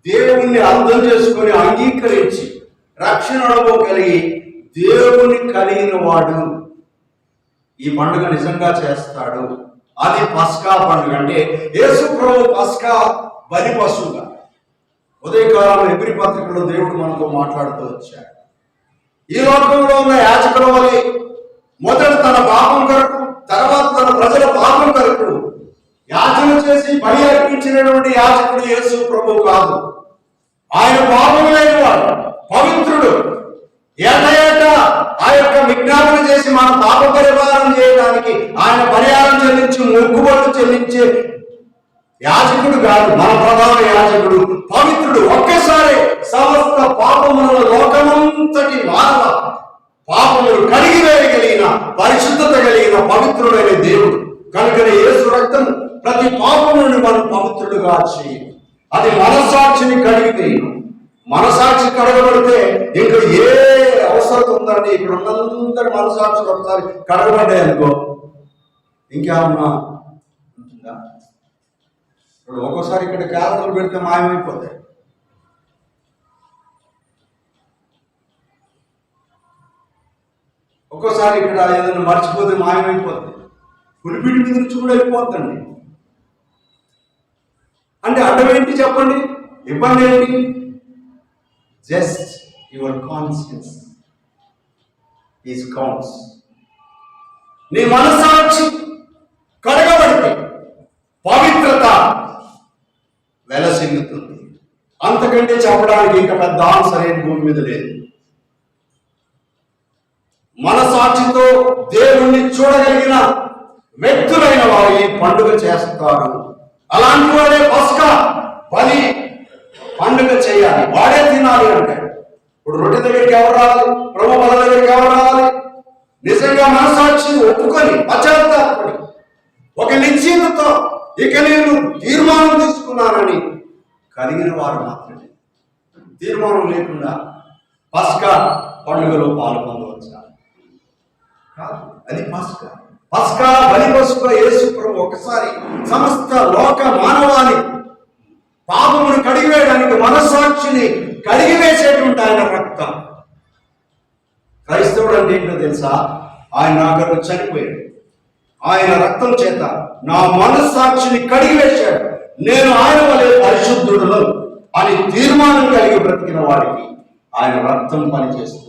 దేవుణ్ణి అర్థం చేసుకొని అంగీకరించి రక్షణ అనుభవం కలిగి దేవుని కలిగిన వాడు ఈ పండుగ నిజంగా చేస్తాడు. అది పస్కా పండుగ. అంటే యేసు ప్రభు పస్కా బలి పశువుగా. ఉదయకాలంలో ఎబ్రీ పత్రికలో దేవుడు మనతో మాట్లాడుతూ వచ్చాడు. ఈ లోకంలో ఉన్న యాజకుల వలె మొదట తన పాపం కొరకు, తర్వాత తన ప్రజల పాపం కొరకు యాచన చేసి బలి అర్పించినటువంటి యాజకుడు యేసు ప్రభు కాదు. ఆయన పాపం లేనివాడు, పవిత్రుడు. ఏటా ఆ యొక్క విజ్ఞాపన చేసి మన పాప పరిహారం చేయడానికి ఆయన పరిహారం చెల్లించి మొక్కుబడులు చెల్లించే యాజకుడు కాదు. మన ప్రధాన యాజకుడు పవిత్రుడు. ఒక్కసారి సమస్త పాపముల లోకమంతటి మానవ పాపములు కడిగి వేయగలిగిన, పరిశుద్ధత కలిగిన పవిత్రుడైన దేవుడు. కనుకనే యేసు రక్తం ప్రతి పాపము నుండి మనం పవిత్రుడుగా చేయి. అది మనసాక్షిని కడిగితే, మనసాక్షి కడగబడితే ఇంకా ఏ అవసరం ఉందండి? ఇక్కడ ఉన్నందరి మనసాక్షులు ఒకసారి కడగబడ్డాయి అనుకో, ఇంకేమన్నా ఉంటుందా? ఇప్పుడు ఒక్కోసారి ఇక్కడ క్యాలెండర్లు పెడితే మాయమైపోతాయి. ఒక్కోసారి ఇక్కడ ఏదైనా మర్చిపోతే మాయమైపోతుంది. పులిపిడి మీద నుంచి కూడా వెళ్ళిపోతుంది. అంటే అడ్డం ఏంటి చెప్పండి? ఇబ్బంది ఏంటి? Just your conscience is counts. నీ మనసాక్షి కడగబడితే పవిత్రత వెలసిల్లుతుంది. అంతకంటే చెప్పడానికి ఇంకా పెద్ద ఆన్సర్ ఏం భూమి మీద లేదు. మనసాక్షితో దేవుణ్ణి చూడగలిగిన వ్యక్తులైన వారు ఈ పండుగ చేస్తారు. అలాంటి వాడే పస్కా బలి పండుగ చేయాలి, వాడే తినాలి. అంటే ఇప్పుడు రొట్టె దగ్గరికి ఎవరు రావాలి? ప్రభు బల దగ్గరికి ఎవరు రావాలి? నిజంగా మనసాక్షిని ఒప్పుకొని పశ్చాత్తాపడి ఒక నిశ్చయతతో ఇక నేను తీర్మానం తీసుకున్నానని కలిగిన వారు మాత్రమే. తీర్మానం లేకుండా పస్కా పండుగలో పాలు పొందవచ్చా? కాదు. అది పస్కా. పస్కా బలి పశువుగా యేసు ప్రభు ఒకసారి సమస్త లోక మానవాళి పాపమును కడిగివేయడానికి, మనస్సాక్షిని కడిగివేసేటువంటి ఆయన రక్తం. క్రైస్తవుడు అంటే ఏంటో తెలుసా? ఆయన నా కొరకు చనిపోయాడు, ఆయన రక్తం చేత నా మనస్సాక్షిని కడిగివేశాడు, నేను ఆయన వలె పరిశుద్ధుడును అని తీర్మానం కలిగి బ్రతికిన వాడికి ఆయన రక్తం పనిచేస్తుంది.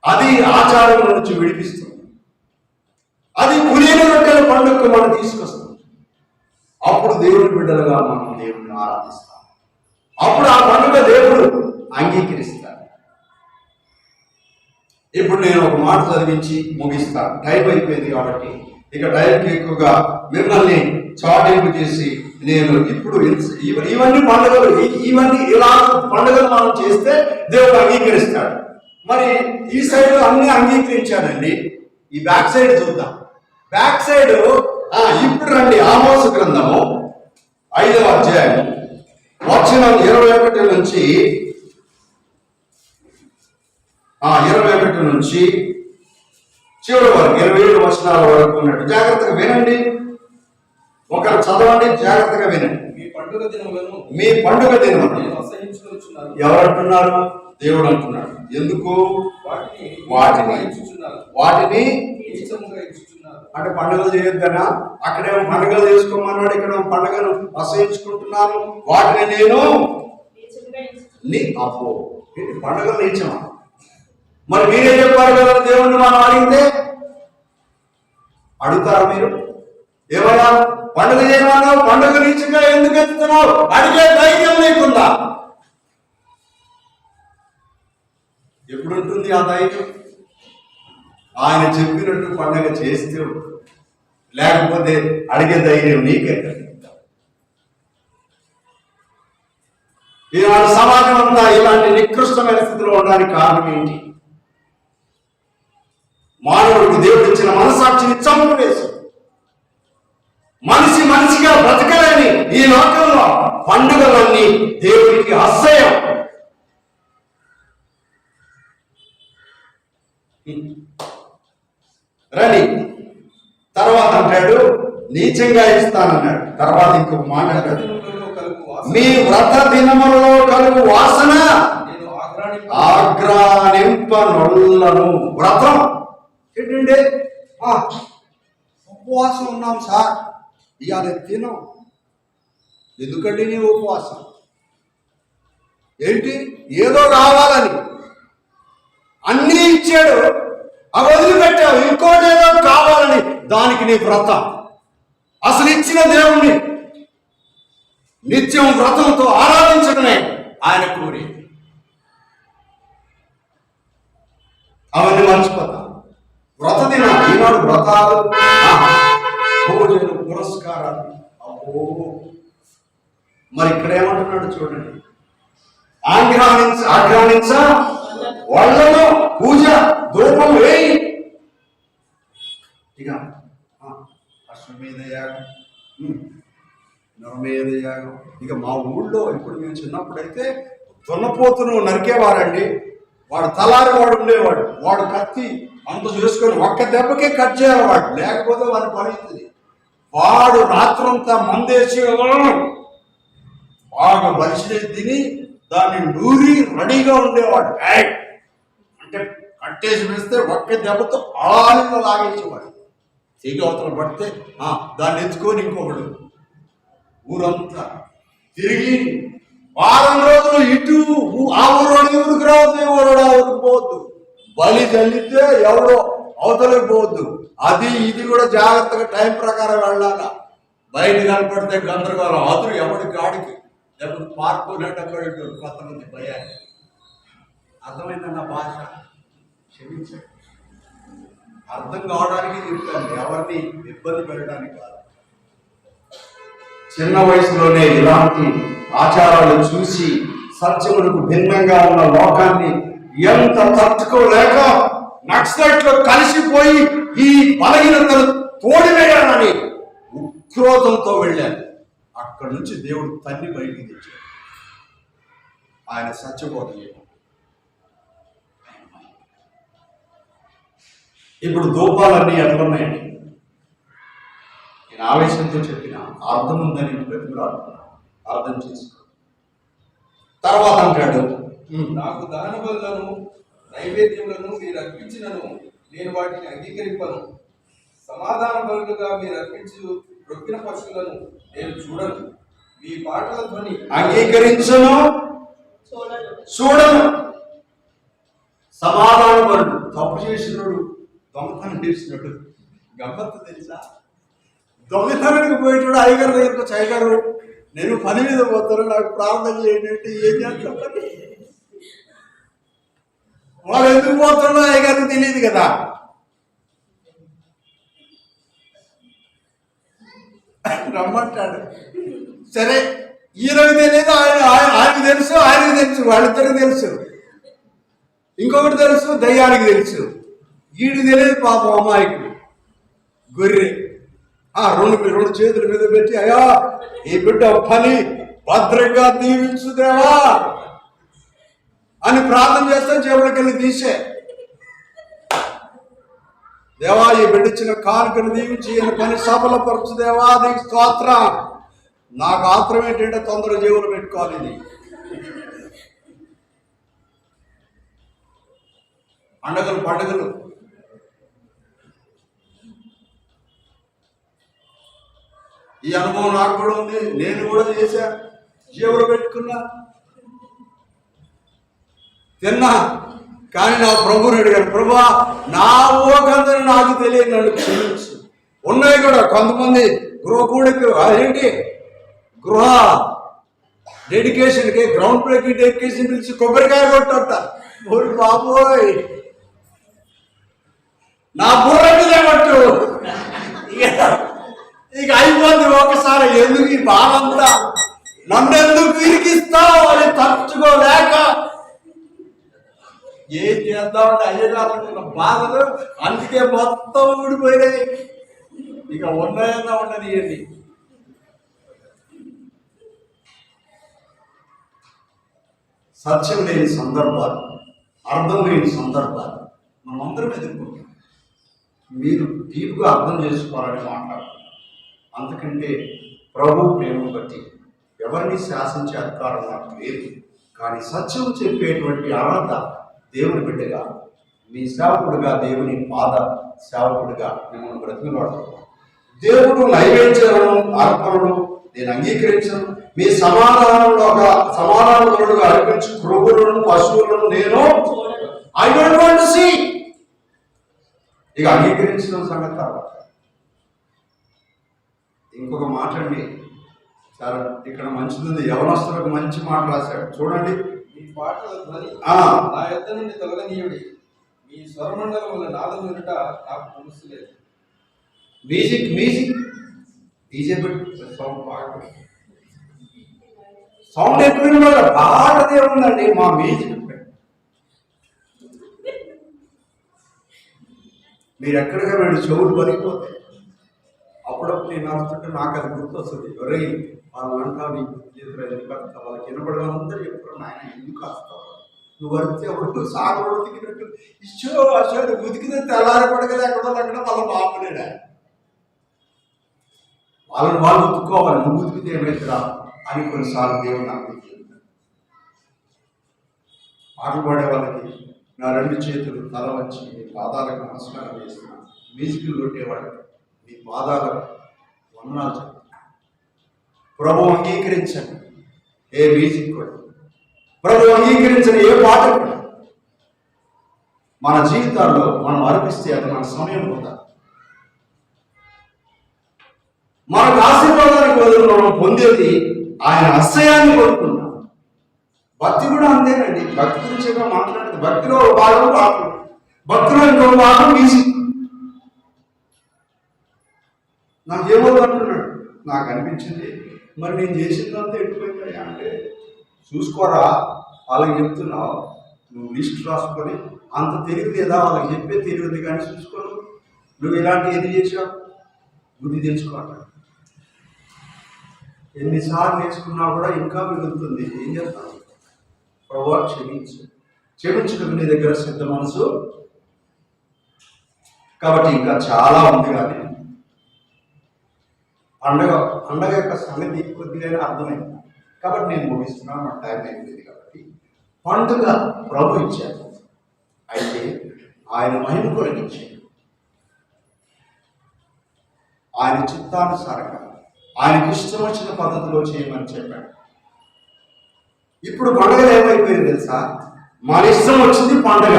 అది ఆచారం నుంచి విడిపిస్తుంది. అది పులియని రొట్టెల పండుగకు మనం తీసుకొస్తాం. అప్పుడు దేవుని బిడ్డలుగా మనం దేవుడిని ఆరాధిస్తాం. అప్పుడు ఆ పండుగ దేవుడు అంగీకరిస్తాడు. ఇప్పుడు నేను ఒక మాట చదివించి ముగిస్తాను. టైం అయిపోయింది కాబట్టి ఇక టైంకి ఎక్కువగా మిమ్మల్ని చాటింపు చేసి నేను ఇప్పుడు ఇవన్నీ పండుగలు, ఇవన్నీ ఇలా పండుగలు మనం చేస్తే దేవుడు అంగీకరిస్తాడు. మరి ఈ సైడ్ అన్ని అంగీకరించాడండి. ఈ బ్యాక్ సైడ్ చూద్దాం. బ్యాక్ సైడ్ ఇప్పుడు రండి. ఆమోసు గ్రంథము 5వ అధ్యాయం వచనం 21 నుంచి 21 నుంచి చివరి వరకు 27 వచనాల వరకు ఉన్నట్టు జాగ్రత్తగా వినండి. ఒకరు చదవండి, జాగ్రత్తగా వినండి. మీ పండుగ దినములను నేను అసహించుకొనుచున్నాను. ఎవరు అంటున్నారు? దేవుడు అంటున్నాడు. ఎందుకు? వాటిని అంటే పండుగలు చేయొద్దనా? అక్కడేమో పండుగలు చేసుకోమన్నాడు, ఇక్కడ పండుగను అసహించుకుంటున్నాను. వాటిని నేను అపో పండుగలు నీచమా? మరి మీరే చెప్పారు కదా దేవుణ్ణి మనం అడిగితే. అడుగుతారా మీరు? ఏమన్నా పండుగ చేయమన్నావు, పండుగ నీచంగా ఎందుకు ఎత్తుతున్నావు అడిగే ధైర్యం లేకుండా ఎప్పుడు ఉంటుంది ఆ ధైర్యం? ఆయన చెప్పినట్టు పండుగ చేస్తే, లేకపోతే అడిగే ధైర్యం నీకే. ఈనాడు సమాజం అంతా ఇలాంటి నికృష్టమైన స్థితిలో ఉండడానికి కారణం ఏంటి? మానవుడికి దేవుడు ఇచ్చిన మనసాక్షిని చంపివేసి మనిషిగా బ్రతకలేని ఈ లోకంలో పండుగలన్నీ దేవుడికి అసహ్యం. రండి. తర్వాత అంటాడు నీచంగా ఇస్తానన్నాడు. తర్వాత ఇంకొక మాట అంటాడు, మీ వ్రత దినములలో కలుగు వాసన ఆగ్రానింపనొల్లను. వ్రతం ఏంటండి? ఉపవాసం ఉన్నాం సార్, ఇవాళ తినం. ఎందుకండి నీ ఉపవాసం? ఏంటి? ఏదో రావాలని అన్నీ ఇచ్చాడు, అవి వదిలిపెట్టావు, ఇంకోటి ఏదో కావాలని. దానికి నీ వ్రతం. అసలు ఇచ్చిన దేవుణ్ణి నిత్యం వ్రతంతో ఆరాధించడమే ఆయన కోరి. అవన్నీ మర్చిపోతాం. వ్రత దినం ఈనాడు వ్రతాలు, పూజలు, పురస్కారాలు. అబ్బో, మరి ఇక్కడ ఏమంటున్నాడు చూడండి. ఆగ్రానించ వాళ్ళను పూజ ధూపం వేయి. ఇక అశ్వమేధ యాగం, నవమేధ యాగం. ఇక మా ఊళ్ళో ఇప్పుడు మేము చిన్నప్పుడైతే దున్నపోతును నరికేవారండి. వాడు తలారి వాడు ఉండేవాడు, వాడు కత్తి అంత చేసుకొని ఒక్క దెబ్బకే కట్ చేయాలి వాడు, లేకపోతే వాడి పరిస్థితి. వాడు రాత్రంతా మందేసి బాగా బలిసి తిని దాన్ని నూరి రెడీగా ఉండేవాడు. అంటే కట్టేసి వేస్తే ఒక్క దెబ్బతో ఆనందంగా లాగేసేవాడు. తెగ అవతల పడితే దాన్ని ఎత్తుకొని ఇంకొకడు ఊరంతా తిరిగి వారం రోజులు ఇటు ఆ ఊరోడు ఊరికి రావద్దు, ఊరోడు ఆ ఊరికి పోవద్దు. బలి చల్లితే ఎవడో అవతలకి పోవద్దు. అది ఇది కూడా జాగ్రత్తగా టైం ప్రకారం వెళ్ళాలా. బయట కనపడితే గందరగోళం, అదురు ఎవడికి ఆడికి లేకపోతే పార్కునేటప్పుడు కొంతమంది భయాన్ని. అర్థమైందన్న భాష క్షమించండి, అర్థం కావడానికి చెప్తాను, ఎవరిని ఇబ్బంది పెట్టడానికి కాదు. చిన్న వయసులోనే ఇలాంటి ఆచారాలు చూసి సత్యములకు భిన్నంగా ఉన్న లోకాన్ని ఎంత తట్టుకోలేక నక్సలైట్లో కలిసిపోయి ఈ బలహీనతను తోడివేయాలని ఉక్రోధంతో వెళ్ళాను. అక్కడి నుంచి దేవుడు తన్ని బయటికి తెచ్చాడు. ఆయన సత్యబోధ చేయడం. ఇప్పుడు ధూపాలన్నీ ఎట్లున్నాయండి? నేను ఆవేశంతో చెప్పిన అర్థం ఉందని బ్రతిమలాడు అర్థం చేసుకో. తర్వాత అంటాడు, నాకు దహన బలులను నైవేద్యములను మీరు అర్పించినను నేను వాటిని అంగీకరింపను. సమాధాన బలులుగా మీరు అర్పించు రొక్కిన పశువులను నేను చూడను. మీ పాటల ధ్వని అంగీకరించను, చూడను. సమాధాన బలులు, తప్పు చేసినాడు, దొంగతనం చేసినాడు. గమ్మత్తు తెలుసా? దొంగతనానికి పోయేటాడు అయ్యగారు దగ్గరకు, చైగారు నేను పని మీద పోతాను, నాకు ప్రార్థన చేయండి అంటే ఏం చేస్తాను? వాళ్ళు ఎందుకు పోతాడో అయ్యగారికి తెలియదు కదా. రమ్మంటాడు. సరే, ఈయనకు తెలియదు, ఆయనకు తెలుసు, ఆయనకు తెలుసు, వాళ్ళిద్దరికి తెలుసు. ఇంకొకటి తెలుసు, దయ్యానికి తెలుసు. వీడికి తెలియదు పాపం, అమ్మాయికి గొర్రె. రెండు చేతుల మీద పెట్టి, అయ్యా ఈ బిడ్డ పని భద్రంగా దీవించుదేవా అని ప్రార్థన చేస్తే జేబులకి వెళ్ళి తీసే, దేవా ఈ బిడ్డిచ్చిన కానుకను దీవించి ఈయన పని సఫలపరచుదేవా నీకు స్తోత్రం. నాకు ఆత్రం ఏంటంటే తొందర జేబులు పెట్టుకోవాలి. ఇది పండుగలు ఈ అనుభవం నాకు కూడా ఉంది, నేను కూడా చేశా. జేబులు పెట్టుకున్నా, తిన్నా. కానీ నా ప్రభుని అడిగాను, ప్రభా నా ఊహకందని నాకు తెలియదు, నన్ను క్షమించు. ఉన్నాయి కూడా కొంతమంది గృహ కూడికి, అదేంటి గృహ డెడికేషన్కి, గ్రౌండ్ బ్రేకింగ్ డెడికేషన్ పిలిచి కొబ్బరికాయ కొట్టట. ఓరి బాబోయ్, నా బుర్ర మీద కొట్టు, ఇక అయిపోద్ది ఒకసారి. ఎందుకు ఈ బాధంతా, నన్నెందుకు ఇరికిస్తావు అని తట్టుకోలేక ఏం చేద్దామంటే అయ్యగారున్న బాధలు అందుకే మొత్తం ఊడిపోయినాయి. ఇక ఉన్నాయన్నా ఉండనియండి. సత్యం లేని సందర్భాలు, అర్థం లేని సందర్భాలు మనమందరం ఎదుర్కొంటాం. మీరు డీప్గా అర్థం చేసుకోవాలని మాట్లాడుతున్నారు. అందుకంటే ప్రభు ప్రేమను బట్టి ఎవరిని శాసించే అధికారం నాకు లేదు. కానీ సత్యం చెప్పేటువంటి అర్హత దేవుని బిడ్డగా, మీ సేవకుడుగా, దేవుని పాద సేవకుడిగా మిమ్మల్ని బ్రతిమలాడుతున్నాను. దేవుడు నైవేద్యాలను, అర్పణలు నేను అంగీకరించను. మీ సమాధానములుగా అర్పించు క్రొవ్వులను, పశువులను నేను I don't want to see. ఇక అంగీకరించిన సంగతి తర్వాత ఇంకొక మాట అండి, చాలా ఇక్కడ మంచిది. యవనస్తులకు మంచి మాట రాశాడు చూడండి. మీ పాటల ధ్వని నా యొద్ద నుండి తొలగనీయుడి. మీ స్వరమండలముల నాదం వినుట నాకు తెలుసులేదు. మ్యూజిక్ డీజే సౌండ్ ఎక్కువ వల్ల పాటదే ఉందండి. మా మ్యూజిక్ మీరు ఎక్కడిగా వెళ్ళి చెవులు పలిగిపోతాయి. అప్పుడప్పుడు నేను నడుస్తుంటే నాకు అది గుర్తొస్తుంది. ఎవరై వాళ్ళంటా నీ చేతులు ఎందుకు వస్తావు, వాళ్ళకి వినపడదంతా చెప్తారు. నాయన ఎందుకు వస్తావు, నువ్వు వరిస్తే ఎవరు సాగు ఉతికినట్టు ఇచ్చో అసలు ఉతికితే తెల్లారి పడగలే ఎక్కడో అక్కడ వాళ్ళ బాబులేడా, వాళ్ళని వాళ్ళు ఉతుక్కోవాలి. నువ్వు ఉతికితే ఏమైతురా అని కొన్నిసార్లు దేవుడు నాకు పాటలు పాడే వాళ్ళకి నా రెండు చేతులు తల వచ్చి మీ పాదాలకు నమస్కారం చేస్తున్నాను. మ్యూజిక్లు కొట్టేవాళ్ళకి మీ పాదాలకు వందనాలు చెప్తాను. ప్రభు అంగీకరించండి ఏ మ్యూజిక్ కూడా, ప్రభు అంగీకరించని ఏ పాట కూడా మన జీవితాల్లో మనం అర్పిస్తే అది మన సమయం పోతా. మనకు ఆశీర్వాదానికి బదులు మనం పొందేది ఆయన అసహ్యాన్ని కోరుకుంటాం. భక్తి కూడా అంతేనండి. భక్తి గురించి మాట్లాడేది, భక్తిలో ఒక భాగం పాటలు, భక్తిలో ఇంకొక భాగం మ్యూజిక్. నాకేమవుతుంటున్నాడు, నాకు అనిపించింది మరి నేను చేసిందంతా ఎట్టుపోయింది అంటే, చూసుకోరా వాళ్ళకి చెప్తున్నావు, నువ్వు లిస్ట్ రాసుకొని అంత తెలివి లేదా వాళ్ళకి చెప్పే తెలియదు కానీ చూసుకోను, నువ్వు ఇలాంటి ఏది చేసావు బుద్ధి తెచ్చుకోవాలి. ఎన్నిసార్లు నేర్చుకున్నా కూడా ఇంకా మిగులుతుంది. ఏం చేస్తాను, ప్రభువా క్షమించడం నీ దగ్గర సిద్ధ మనసు. కాబట్టి ఇంకా చాలా ఉంది. కానీ పండగ యొక్క సంగతి కొద్దిగా అర్థమైంది. కాబట్టి నేను ముగిస్తున్నాను, నా టైం అయిపోయింది. కాబట్టి పండుగ ప్రభు ఇచ్చారు, అయితే ఆయన మహిమ కొరకు ఇచ్చారు. ఆయన చిత్తానుసారంగా ఆయనకి ఇష్టం వచ్చిన పద్ధతిలో చేయమని చెప్పాడు. ఇప్పుడు పండుగలు ఏమైపోయింది తెలుసా? మన ఇష్టం వచ్చింది పండుగ,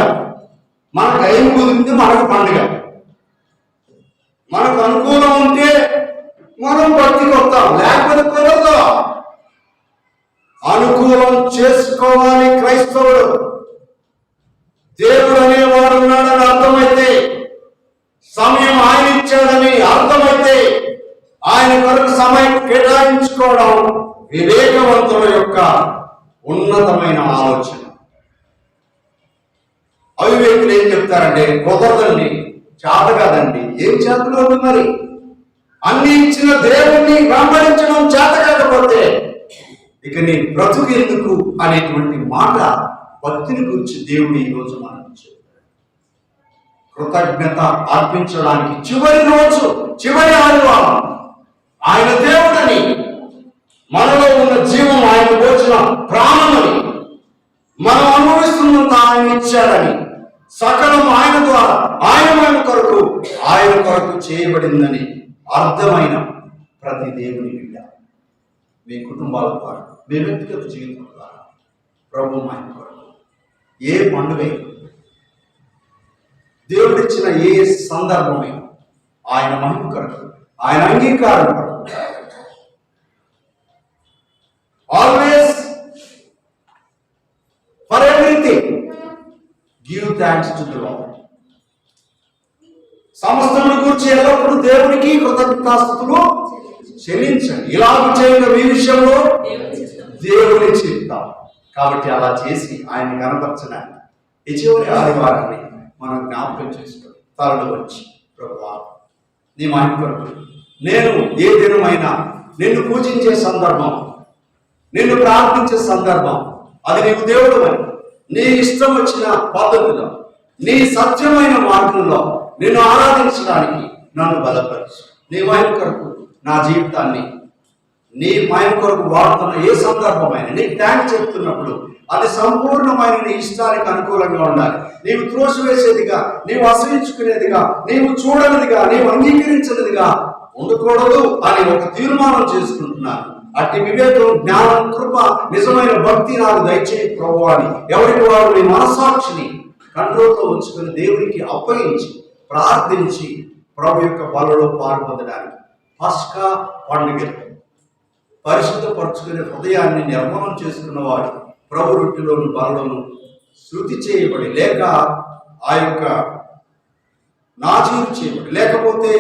మన టైం కుదిరింది మనకు పండుగ. మనకు అనుకూలం ఉంటే మనం భక్తికి వస్తాం, లేకపోతే కుదరదు. అనుకూలం చేసుకోవాలి క్రైస్తవుడు. దేవుడు అనేవాడు ఉన్నాడని అర్థమైతే, సమయం ఆయన ఇచ్చాడని అర్థమైతే, ఆయన కొరకు సమయం కేటాయించుకోవడం వివేకవంతుల యొక్క ఉన్నతమైన ఆలోచన. అవివేకులు ఏం చెప్తారంటే, కుదరదండి, చేత కాదండి. ఏం చేతలో ఉంది మరి? అన్ని ఇచ్చిన దేవుణ్ణి వెంబడించడం చేత కాకపోతే ఇక నీ బ్రతుకు ఎందుకు అనేటువంటి మాట భక్తిని గురించి దేవుడు ఈరోజు మనకు చెప్పాడు. కృతజ్ఞత అర్పించడానికి చివరి రోజు, చివరి ఆదివారం ఆయన దేవుడని, మనలో ఉన్న జీవం ఆయన పోచిన ప్రాణమని, మనం అనుభవిస్తున్నంత ఆయన ఇచ్చాడని, సకలం ఆయన ద్వారా ఆయన కొరకు చేయబడిందని అర్థమైన ప్రతి దేవుని బిడ్డ మీ కుటుంబాల ద్వారా, మీ వ్యక్తిగత జీవితం ద్వారా ప్రభు ఆయన కొరకు ఏ పండుగ, దేవుడిచ్చిన ఏ సందర్భమే ఆయన మహిమ కొరకు, ఆయన అంగీకారం కొరకు, always for everything give thanks to the lord. సమస్తమును గురించి ఎల్లప్పుడూ దేవునికి కృతజ్ఞతాస్తుతులు చెల్లించండి. ఇలాగ చేయడం మీ విషయంలో దేవుని చిత్తం. కాబట్టి అలా చేసి ఆయన కనపరచడానికి ఈ చివరి ఆదివారాన్ని మనం జ్ఞాపకం చేసుకొని తరలి వచ్చి, ప్రభువా నీ మహిమ కొరకు నేను ఏ దినమైనా నిన్ను పూజించే సందర్భం, నిన్ను ప్రార్థించే సందర్భం, అది నీకు దేవుడు అని నీ ఇష్టం వచ్చిన పద్ధతిలో, నీ సత్యమైన మార్గంలో నిన్ను ఆరాధించడానికి నన్ను బలపరచు. నీ మహిమ కొరకు నా జీవితాన్ని నీ మహిమ కొరకు వాడుతున్న ఏ సందర్భమైన నీకు థాంక్స్ చెప్తున్నప్పుడు అది సంపూర్ణమైన నీ ఇష్టానికి అనుకూలంగా ఉండాలి. నీవు త్రోసివేసేదిగా, నీవు అసహించుకునేదిగా, నీవు చూడనిదిగా, నీవు అంగీకరించినదిగా ఉండకూడదు అని ఒక తీర్మానం చేసుకుంటున్నాను. అట్టి వివేకం, జ్ఞానం, కృప, నిజమైన భక్తి నాకు దయచేయి ప్రభువా అని ఎవరికి వారు నీ మనస్సాక్షిని కంట్రోల్తో ఉంచుకొని దేవునికి అప్పగించి ప్రార్థించి ప్రభు యొక్క బలలో పాల్పొందడానికి పస్కా పండుగ పరిశుద్ధపరచుకునే హృదయాన్ని నిర్మలం చేసుకున్నవాడు ప్రభు రొట్టెలోను బలలోను శృతి చేయబడి, లేక ఆ యొక్క నాజీరు చేయబడి, లేకపోతే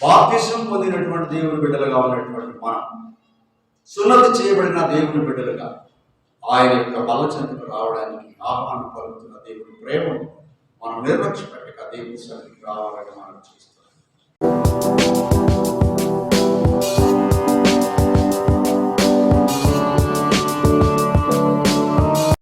బాప్తిసం పొందినటువంటి దేవుని బిడ్డలుగా ఉన్నటువంటి మనం సున్నతి చేయబడిన దేవుని బిడ్డలుగా ఆయన యొక్క బల చెంతకు రావడానికి ఆహ్వానం పలుకుతున్న దేవుని ప్రేమను మనం నిర్లక్ష్య పెట్టక దేవుని సన్నిధికి రావాలని మనం చేస్తాం.